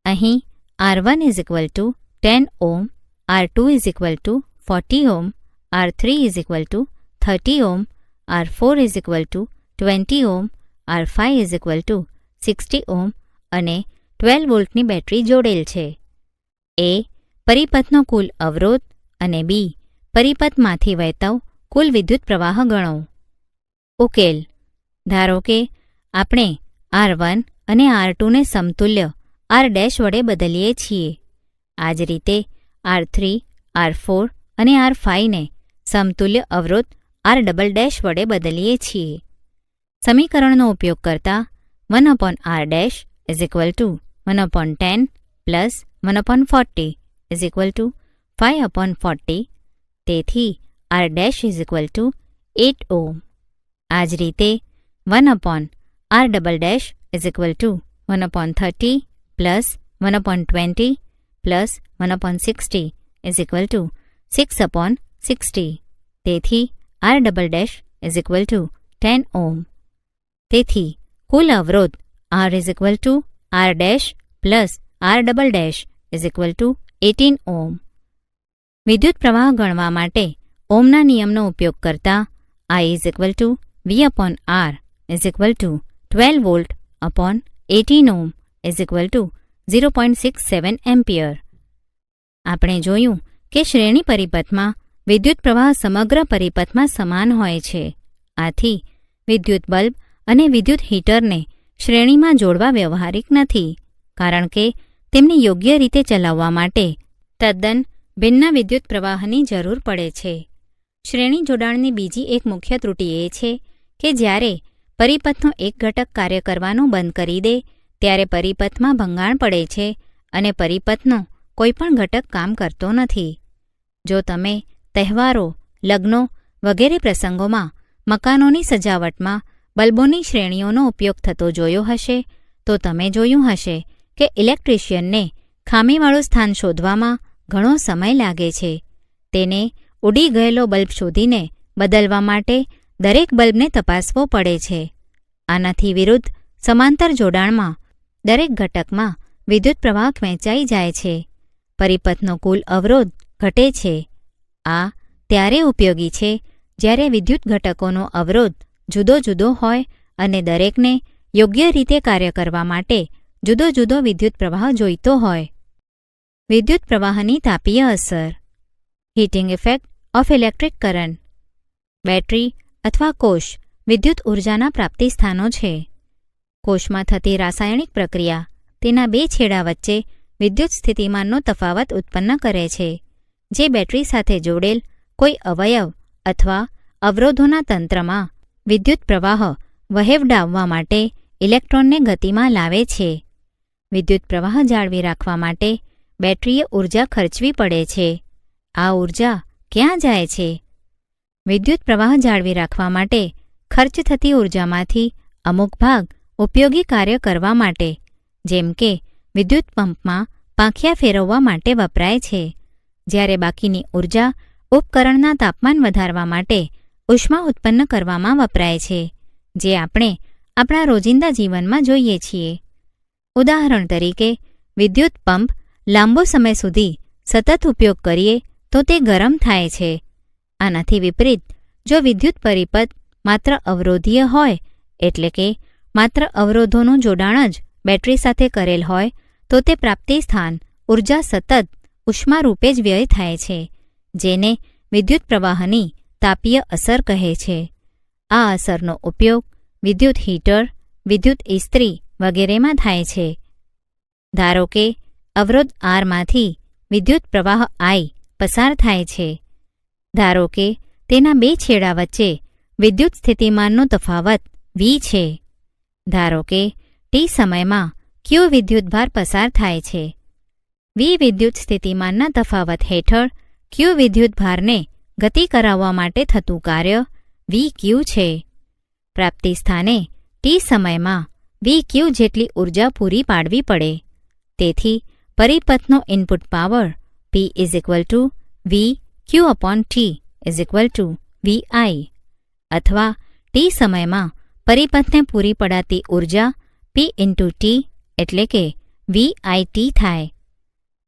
અહીં R1 is equal two 10 ohm, R2 is equal two 40 ohm, R3 is equal two 30 ohm, R4 is equal two 20 ohm, R5 is equal two 60 ohm અને 12 વોલ્ટની battery જોડેલ છે. એ પરિપથનો કુલ અવરોધ અને બી પરિપથમાંથી વહેતો કુલ વિદ્યુત પ્રવાહ ગણો. ઉકેલ: ધારો કે આપણે R1 અને R2ને સમતુલ્ય R' વડે બદલીએ છીએ. આ જ રીતે R3, R4 અને R5ને સમતુલ્ય અવરોધ R" વડે બદલીએ છીએ. સમીકરણનો ઉપયોગ કરતા 1 upon R' is equal to 1 upon 10 plus 1 upon 40 is equal to 5 upon 40. તેથી R' is equal two 8 ohm. આ જ રીતે 1 upon R" is equal to 1 upon 30 plus 1 upon 20 plus 1 upon 60 is equal two 6 upon 60. તેથી R" is equal two 10 ohm. તેથી કુલ અવરોધ R is equal two R' plus R" is equal two 18 ohm. વિદ્યુત પ્રવાહ ગણવા માટે ઓહ્મના નિયમનો ઉપયોગ કરતા I is equal to V upon R is equal to 12 volt upon 18 ohm is equal two 0.67 ampere. આપણે જોયું કે શ્રેણી પરિપથમાં વિદ્યુત પ્રવાહ સમગ્ર પરિપથમાં સમાન હોય છે. આથી વિદ્યુત બલ્બ અને વિદ્યુત હીટરને શ્રેણીમાં જોડવા વ્યવહારિક નથી, કારણ કે તેમને યોગ્ય રીતે ચલાવવા માટે તદ્દન ભિન્ન વિદ્યુત પ્રવાહની જરૂર પડે છે. શ્રેણી જોડાણની બીજી એક મુખ્ય ત્રુટિ એ છે કે જ્યારે પરિપથનો એક ઘટક કાર્ય કરવાનું બંધ કરી દે ત્યારે પરિપથમાં ભંગાણ પડે છે અને પરિપથનો કોઈપણ ઘટક કામ કરતો નથી. જો તમે તહેવારો, લગ્નો વગેરે પ્રસંગોમાં મકાનોની સજાવટમાં બલ્બોની શ્રેણીઓનો ઉપયોગ થતો જોયો હશે તો તમે જોયું હશે કે ઇલેક્ટ્રિશિયનને ખામીવાળું સ્થાન શોધવામાં ઘણો સમય લાગે છે. તેને ઉડી ગયેલો બલ્બ શોધીને બદલવા માટે દરેક બલ્બને તપાસવો પડે છે. આનાથી વિરુદ્ધ સમાંતર જોડાણમાં દરેક ઘટકમાં વિદ્યુત પ્રવાહ વહેંચાઈ જાય છે. પરિપથનો કુલ અવરોધ ઘટે છે. આ ત્યારે ઉપયોગી છે જ્યારે વિદ્યુત ઘટકોનો અવરોધ જુદો જુદો હોય અને દરેકને યોગ્ય રીતે કાર્ય કરવા માટે જુદો જુદો વિદ્યુત પ્રવાહ જોઈતો હોય. વિદ્યુત પ્રવાહની તાપીય અસર. Heating effect of electric current. Battery અથવા કોષ વિદ્યુત ઊર્જાના પ્રાપ્તિ સ્થાનો છે. કોષમાં થતી રાસાયણિક પ્રક્રિયા તેના બે છેડા વચ્ચે વિદ્યુત સ્થિતિમાનનો તફાવત ઉત્પન્ન કરે છે, જે બેટરી સાથે જોડેલ કોઈ અવયવ અથવા અવરોધોના તંત્રમાં વિદ્યુત પ્રવાહ વહેવડાવવા માટે ઇલેક્ટ્રોનને ગતિમાં લાવે છે. વિદ્યુત પ્રવાહ જાળવી રાખવા માટે બેટરીએ ઊર્જા ખર્ચવી પડે છે. આ ઊર્જા ક્યાં જાય છે? વિદ્યુત પ્રવાહ જાળવી રાખવા માટે ખર્ચ થતી ઊર્જામાંથી અમુક ભાગ ઉપયોગી કાર્ય કરવા માટે, જેમ કે વિદ્યુત પંપમાં પાંખિયા ફેરવવા માટે વપરાય છે, જ્યારે બાકીની ઊર્જા ઉપકરણના તાપમાન વધારવા માટે ઉષ્મા ઉત્પન્ન કરવામાં વપરાય છે, જે આપણે આપણા રોજિંદા જીવનમાં જોઈએ છીએ. ઉદાહરણ તરીકે, વિદ્યુત પંપ લાંબો સમય સુધી સતત ઉપયોગ કરીએ તો તે ગરમ થાય છે. આનાથી વિપરીત, જો વિદ્યુત પરિપથ માત્ર અવરોધીય હોય, એટલે કે માત્ર અવરોધોનું જોડાણ જ બેટરી સાથે કરેલ હોય, તો તે પ્રાપ્તિ સ્થાન ઊર્જા સતત ઉષ્મા રૂપે જ વ્યય થાય છે, જેને વિદ્યુત પ્રવાહની તાપીય અસર કહે છે. આ અસરનો ઉપયોગ વિદ્યુત હીટર, વિદ્યુત ઇસ્ત્રી વગેરેમાં થાય છે. ધારો કે અવરોધ આરમાંથી વિદ્યુત પ્રવાહ I પસાર થાય છે. ધારો કે તેના બે છેડા વચ્ચે વિદ્યુત સ્થિતિમાનનો તફાવત V છે. ધારો કે t સમયમાં Q વિદ્યુતભાર પસાર થાય છે. V વિદ્યુત સ્થિતિમાનના તફાવત હેઠળ Q વિદ્યુતભારને ગતિ કરાવવા માટે થતું કાર્ય VQ છે. પ્રાપ્તિ સ્થાને t સમયમાં VQ જેટલી ઊર્જા પૂરી પાડવી પડે. તેથી પરિપથનો input power P VQ/T VI, અથવા t સમયમાં પરિપથને પૂરી પડાતી ઊર્જા P×T એટલે કે VIT થાય.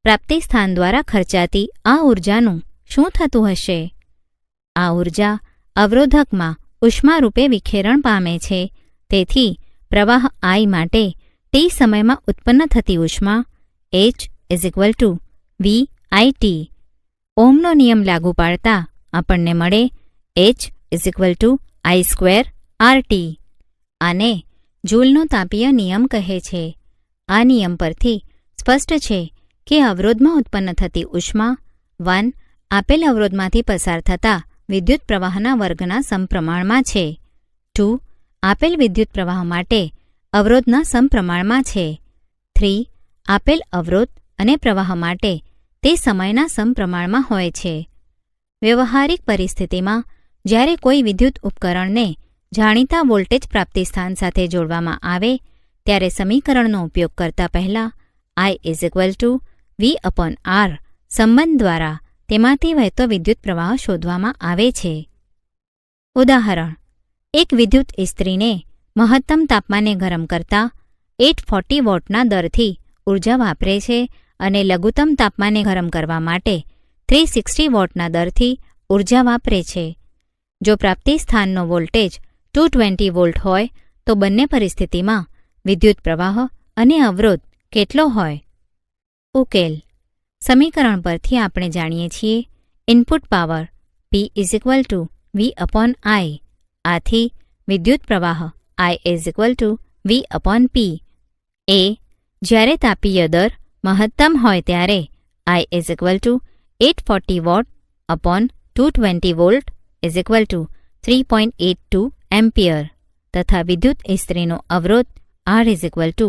પ્રાપ્તિ સ્થાન દ્વારા ખર્ચાતી આ ઊર્જાનું શું થતું હશે? આ ઊર્જા અવરોધકમાં ઉષ્મા રૂપે વિખેરણ પામે છે. તેથી પ્રવાહ I માટે t સમયમાં ઉત્પન્ન થતી ઉષ્મા H=VIT. ઓહ્મનો નિયમ લાગુ પાડતા આપણને મળે H=I²RT. આને જૂલનો તાપીય નિયમ કહે છે. આ નિયમ પરથી સ્પષ્ટ છે કે અવરોધમાં ઉત્પન્ન થતી ઉષ્મા 1 આપેલ અવરોધમાંથી પસાર થતા વિદ્યુત પ્રવાહના વર્ગના સમપ્રમાણમાં છે. 2 આપેલ વિદ્યુત પ્રવાહ માટે અવરોધના સમપ્રમાણમાં છે. 3 આપેલ અવરોધ અને પ્રવાહ માટે તે સમયના સમપ્રમાણમાં હોય છે. વ્યવહારિક પરિસ્થિતિમાં જ્યારે કોઈ વિદ્યુત ઉપકરણને જાણીતા વોલ્ટેજ પ્રાપ્તિસ્થાન સાથે જોડવામાં આવે ત્યારે સમીકરણનો ઉપયોગ કરતા પહેલા I=V/R સંબંધ દ્વારા તેમાંથી વહેતો વિદ્યુત પ્રવાહ શોધવામાં આવે છે. ઉદાહરણ: એક વિદ્યુત ઇસ્ત્રીને મહત્તમ તાપમાને ગરમ કરતા 840 વોટના દરથી ઊર્જા વાપરે છે અને લઘુત્તમ તાપમાને ગરમ કરવા માટે 360 વોટના દરથી ઊર્જા વાપરે છે. જો પ્રાપ્તિ સ્થાનનો વોલ્ટેજ 220 વોલ્ટ હોય તો બંને પરિસ્થિતિમાં વિદ્યુત પ્રવાહ અને અવરોધ કેટલો હોય? ઉકેલ: સમીકરણ પરથી આપણે જાણીએ છીએ input power P is equal to V upon I. આથી વિદ્યુત પ્રવાહ I is equal to V upon P. A જ્યારે તાપીય દર મહત્તમ હોય ત્યારે I is equal to 840 watt upon 220 volt is equal to 3.82 ampere તથા વિદ્યુત ઇસ્ત્રીનો અવરોધ R is equal to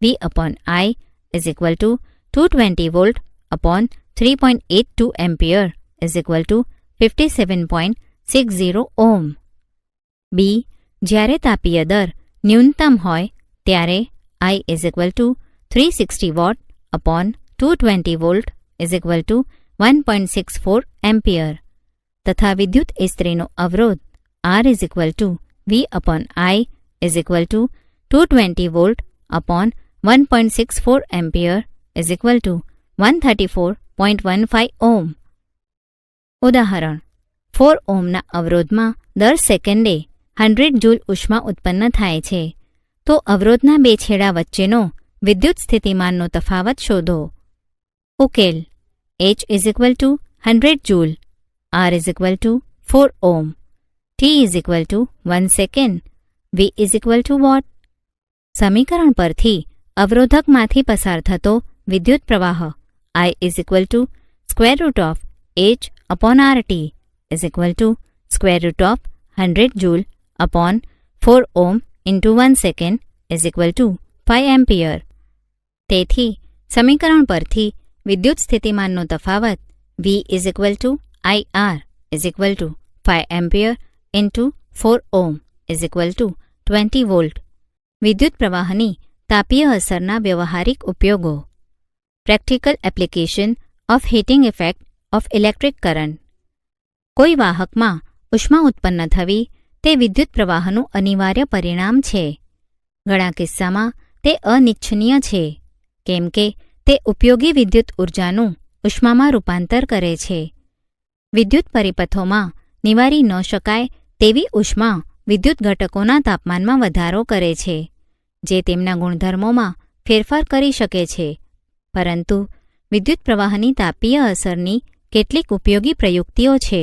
V upon I is equal to 220 volt upon 3.82 ampere is equal to 57.60 ohm. B જ્યારે તાપીય દર ન્યૂનતમ હોય ત્યારે I is equal to 360 watt upon 220 volt is equal to 1.64 ampere તથા વિદ્યુત ઇસ્ત્રીનો અવરોધ R is equal to V upon I is equal to 220 volt upon 1.64 ampere is equal to 134.15 ohm. ઉદાહરણ 4 ઓહ્મના અવરોધમાં દર સેકન્ડે 100 જૂલ ઉષ્મા ઉત્પન્ન થાય છે તો અવરોધના બે છેડા વચ્ચેનો વિદ્યુત સ્થિતિમાનનો તફાવત શોધો. ઉકેલ H is equal to 100 joule, R is equal to 4 ohm, T is equal to 1 second, V is equal to watt. સમીકરણ પરથી અવરોધકમાંથી પસાર થતો વિદ્યુત પ્રવાહ I is equal to square root of H upon RT is equal to square root of 100 joule upon 4 ohm into 1 second is equal to 5 ampere. તેથી સમીકરણ પરથી વિદ્યુત સ્થિતિમાનનો તફાવત V is equal two IR is equal to 5 ampere into 4 ohm is equal two 20 volt. વિદ્યુત પ્રવાહની તાપીય અસરના વ્યવહારિક ઉપયોગો. Practical application of heating effect of electric current. કોઈ વાહકમાં ઉષ્મા ઉત્પન્ન થવી તે વિદ્યુત પ્રવાહનું અનિવાર્ય પરિણામ છે. ઘણા કિસ્સામાં તે અનિચ્છનીય છે કેમ કે તે ઉપયોગી વિદ્યુત ઉર્જાનું ઉષ્મામાં રૂપાંતર કરે છે. વિદ્યુત પરિપથોમાં નિવારી ન શકાય તેવી ઉષ્મા વિદ્યુત ઘટકોના તાપમાનમાં વધારો કરે છે જે તેમના ગુણધર્મોમાં ફેરફાર કરી શકે છે. પરંતુ વિદ્યુત પ્રવાહની તાપીય અસરની કેટલીક ઉપયોગી પ્રયુક્તિઓ છે.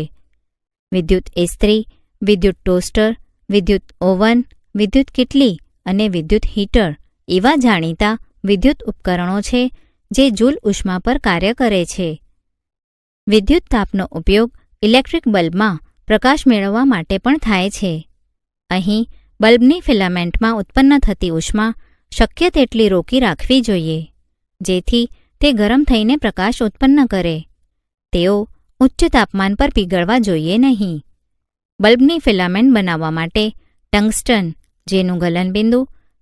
વિદ્યુત ઇસ્ત્રી, વિદ્યુત ટોસ્ટર, વિદ્યુત ઓવન, વિદ્યુત કિટલી અને વિદ્યુત હીટર એવા જાણીતા વિદ્યુત ઉપકરણો છે જે જૂલ ઉષ્મા પર કાર્ય કરે છે. વિદ્યુત તાપનો ઉપયોગ ઇલેક્ટ્રિક બલ્બમાં પ્રકાશ મેળવવા માટે પણ થાય છે. અહીં બલ્બની ફિલામેન્ટમાં ઉત્પન્ન થતી ઉષ્મા શક્ય તેટલી રોકી રાખવી જોઈએ જેથી તે ગરમ થઈને પ્રકાશ ઉત્પન્ન કરે. તેઓ ઉચ્ચ તાપમાન પર પીગળવા જોઈએ નહીં. બલ્બની ફિલામેન્ટ બનાવવા માટે ટંગસ્ટન, જેનું ગલનબિંદુ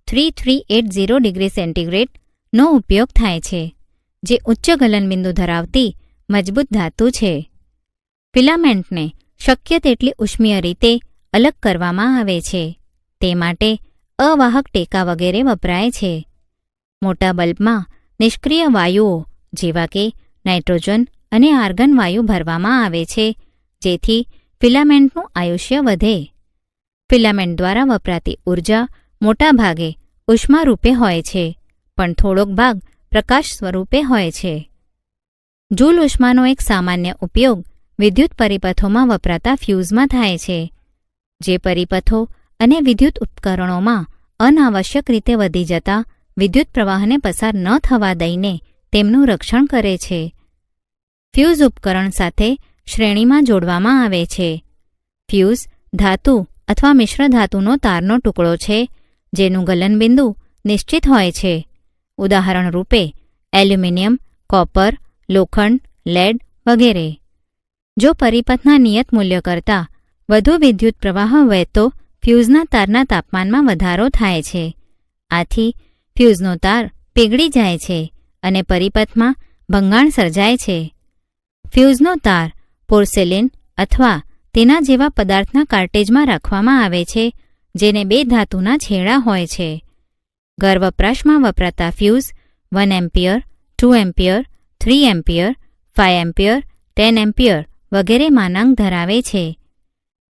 3380 ડિગ્રી સેન્ટીગ્રેડનો ઉપયોગ થાય છે, જે ઉચ્ચ ગલનબિંદુ ધરાવતી મજબૂત ધાતુ છે. ફિલામેન્ટને શક્ય તેટલી ઉષ્મીય રીતે અલગ કરવામાં આવે છે. તે માટે અવાહક ટેકા વગેરે વપરાય છે. મોટા બલ્બમાં નિષ્ક્રિય વાયુઓ જેવા કે નાઇટ્રોજન અને આર્ગન વાયુ ભરવામાં આવે છે જેથી ફિલામેન્ટનું આયુષ્ય વધે. ફિલામેન્ટ દ્વારા વપરાતી ઉર્જા મોટા ભાગે ઉષ્મા રૂપે હોય છે પણ થોડોક ભાગ પ્રકાશ સ્વરૂપે હોય છે. જૂલ ઉષ્માનો એક સામાન્ય ઉપયોગ વિદ્યુત પરિપથોમાં વપરાતા ફ્યુઝમાં થાય છે, જે પરિપથો અને વિદ્યુત ઉપકરણોમાં અનાવશ્યક રીતે વધી જતા વિદ્યુત પ્રવાહને પસાર ન થવા દઈને તેમનું રક્ષણ કરે છે. ફ્યુઝ ઉપકરણ સાથે શ્રેણીમાં જોડવામાં આવે છે. ફ્યુઝ ધાતુ અથવા મિશ્ર ધાતુનો તારનો ટુકડો છે જેનું ગલનબિંદુ નિશ્ચિત હોય છે. ઉદાહરણ રૂપે એલ્યુમિનિયમ, કોપર, લોખંડ, લેડ વગેરે. જો પરિપથના નિયત મૂલ્ય કરતાં વધુ વિદ્યુત પ્રવાહ વહેતો ફ્યુઝના તારના તાપમાનમાં વધારો થાય છે. આથી ફ્યુઝનો તાર પીગળી જાય છે અને પરિપથમાં ભંગાણ સર્જાય છે. ફ્યુઝનો તાર પોર્સેલિન અથવા તેના જેવા પદાર્થના કાર્ટેજમાં રાખવામાં આવે છે જેને બે ધાતુના છેડા હોય છે. ઘર વપરાશમાં વપરાતા fuse 1 ampere, 2 ampere, 3 ampere, 5 ampere, 10 ampere વગેરે માનાંક ધરાવે છે.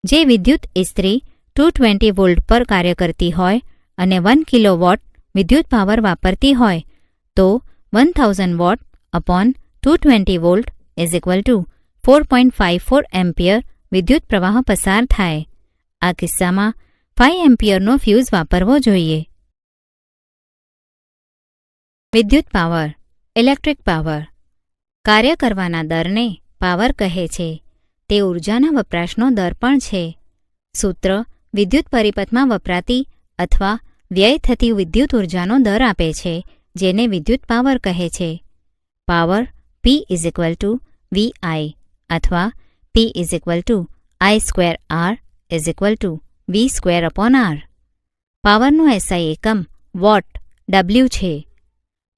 જે વિદ્યુત ઇસ્ત્રી 220 વોલ્ટ પર કાર્ય કરતી હોય અને 1 કિલોવોટ વિદ્યુત પાવર વાપરતી હોય તો 1000 watt upon 220 volt is equal to 4.54 ampere વિદ્યુત પ્રવાહ પસાર થાય. આ કિસ્સામાં 5 એમ્પિયરનો ફ્યુઝ વાપરવો જોઈએ. વિદ્યુત પાવર, ઇલેક્ટ્રિક પાવર. કાર્ય કરવાના દરને પાવર કહે છે. તે ઊર્જાના વપરાશનો દર પણ છે. સૂત્ર વિદ્યુત પરિપથમાં વપરાતી અથવા વ્યય થતી વિદ્યુત ઊર્જાનો દર આપે છે, જેને વિદ્યુત પાવર કહે છે. પાવર P = VI અથવા P = I²R V²/R. પાવરનો SI એકમ વોટ W છે.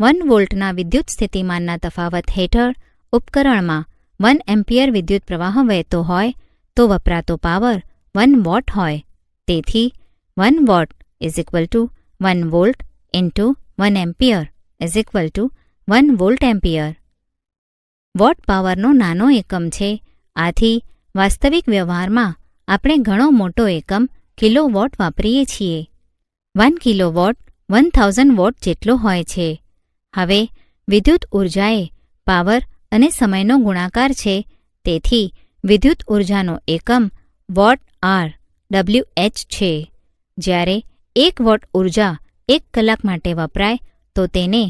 1 વોલ્ટના વિદ્યુત સ્થિતિમાનના તફાવત હેઠળ ઉપકરણમાં 1 એમ્પિયર વિદ્યુત પ્રવાહ વહેતો હોય તો વપરાતો પાવર 1 વોટ હોય. તેથી 1 watt = 1 volt × 1 ampere = 1 volt ampere. Watt પાવરનો નાનો એકમ છે. આથી વાસ્તવિક વ્યવહારમાં આપણે ઘણો મોટો એકમ કિલોવોટ વાપરીએ છીએ. 1 કિલોવોટ 1000 વોટ જેટલો હોય છે. હવે વિદ્યુત ઊર્જાએ પાવર અને સમયનો ગુણાકાર છે. તેથી વિદ્યુત ઊર્જાનો એકમ વોટ આર WH છે. જ્યારે 1 વોટ ઊર્જા 1 કલાક માટે વપરાય તો તેને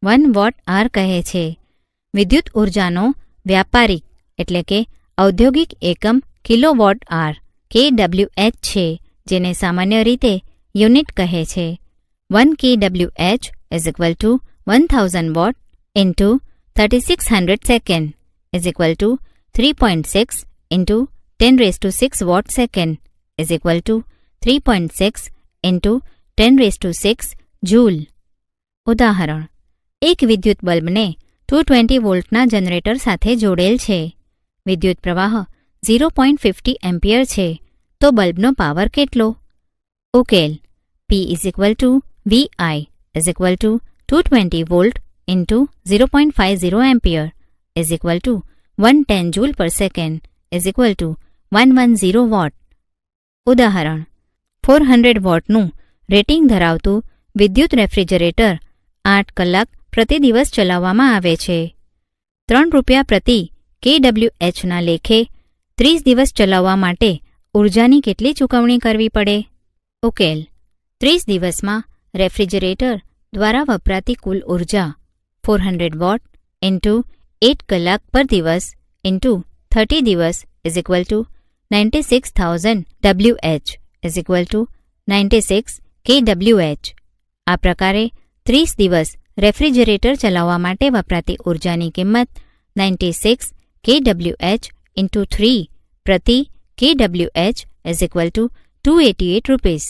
1 વોટ આર કહે છે. વિદ્યુત ઊર્જાનો વ્યાપારિક એટલે કે ઔદ્યોગિક એકમ કિલોવોટ આર kWh છે, જેને સામાન્ય રીતે યુનિટ કહે છે. 1 kWh = 1000 watt × 3600 second = 3.6 × 10⁶ watt second = 3.6 × 10⁶ joule. ઉદાહરણ: એક વિદ્યુત બલ્બને 220 વોલ્ટના જનરેટર સાથે જોડેલ છે. વિદ્યુત પ્રવાહ 0.50 એમ્પિયર છે. તો બલ્બનો પાવર કેટલો? ઉકેલ: P = VI = 220 volt × 0.50 ampere = 110 જૂલ/સેકન્ડ = 110 vote. ઉદાહરણ: 400 વોટનું રેટિંગ ધરાવતું વિદ્યુત રેફ્રિજરેટર 8 કલાક પ્રતિ દિવસ ચલાવવામાં આવે છે. 3 રૂપિયા પ્રતિ kWhના લેખે 30 દિવસ ચલાવવા માટે ઊર્જાની કેટલી ચૂકવણી કરવી પડે? ઉકેલ: 30 દિવસમાં રેફ્રિજરેટર દ્વારા વપરાતી કુલ ઊર્જા 400 વોટ × 8 કલાક પર દિવસ × 30 દિવસ = 96,000 Wh = 96 kWh. આ પ્રકારે 30 દિવસ રેફ્રિજરેટર ચલાવવા માટે વપરાતી ઊર્જાની કિંમત 96 kWh × 3 પ્રતિ kWh = 288 રૂપીસ.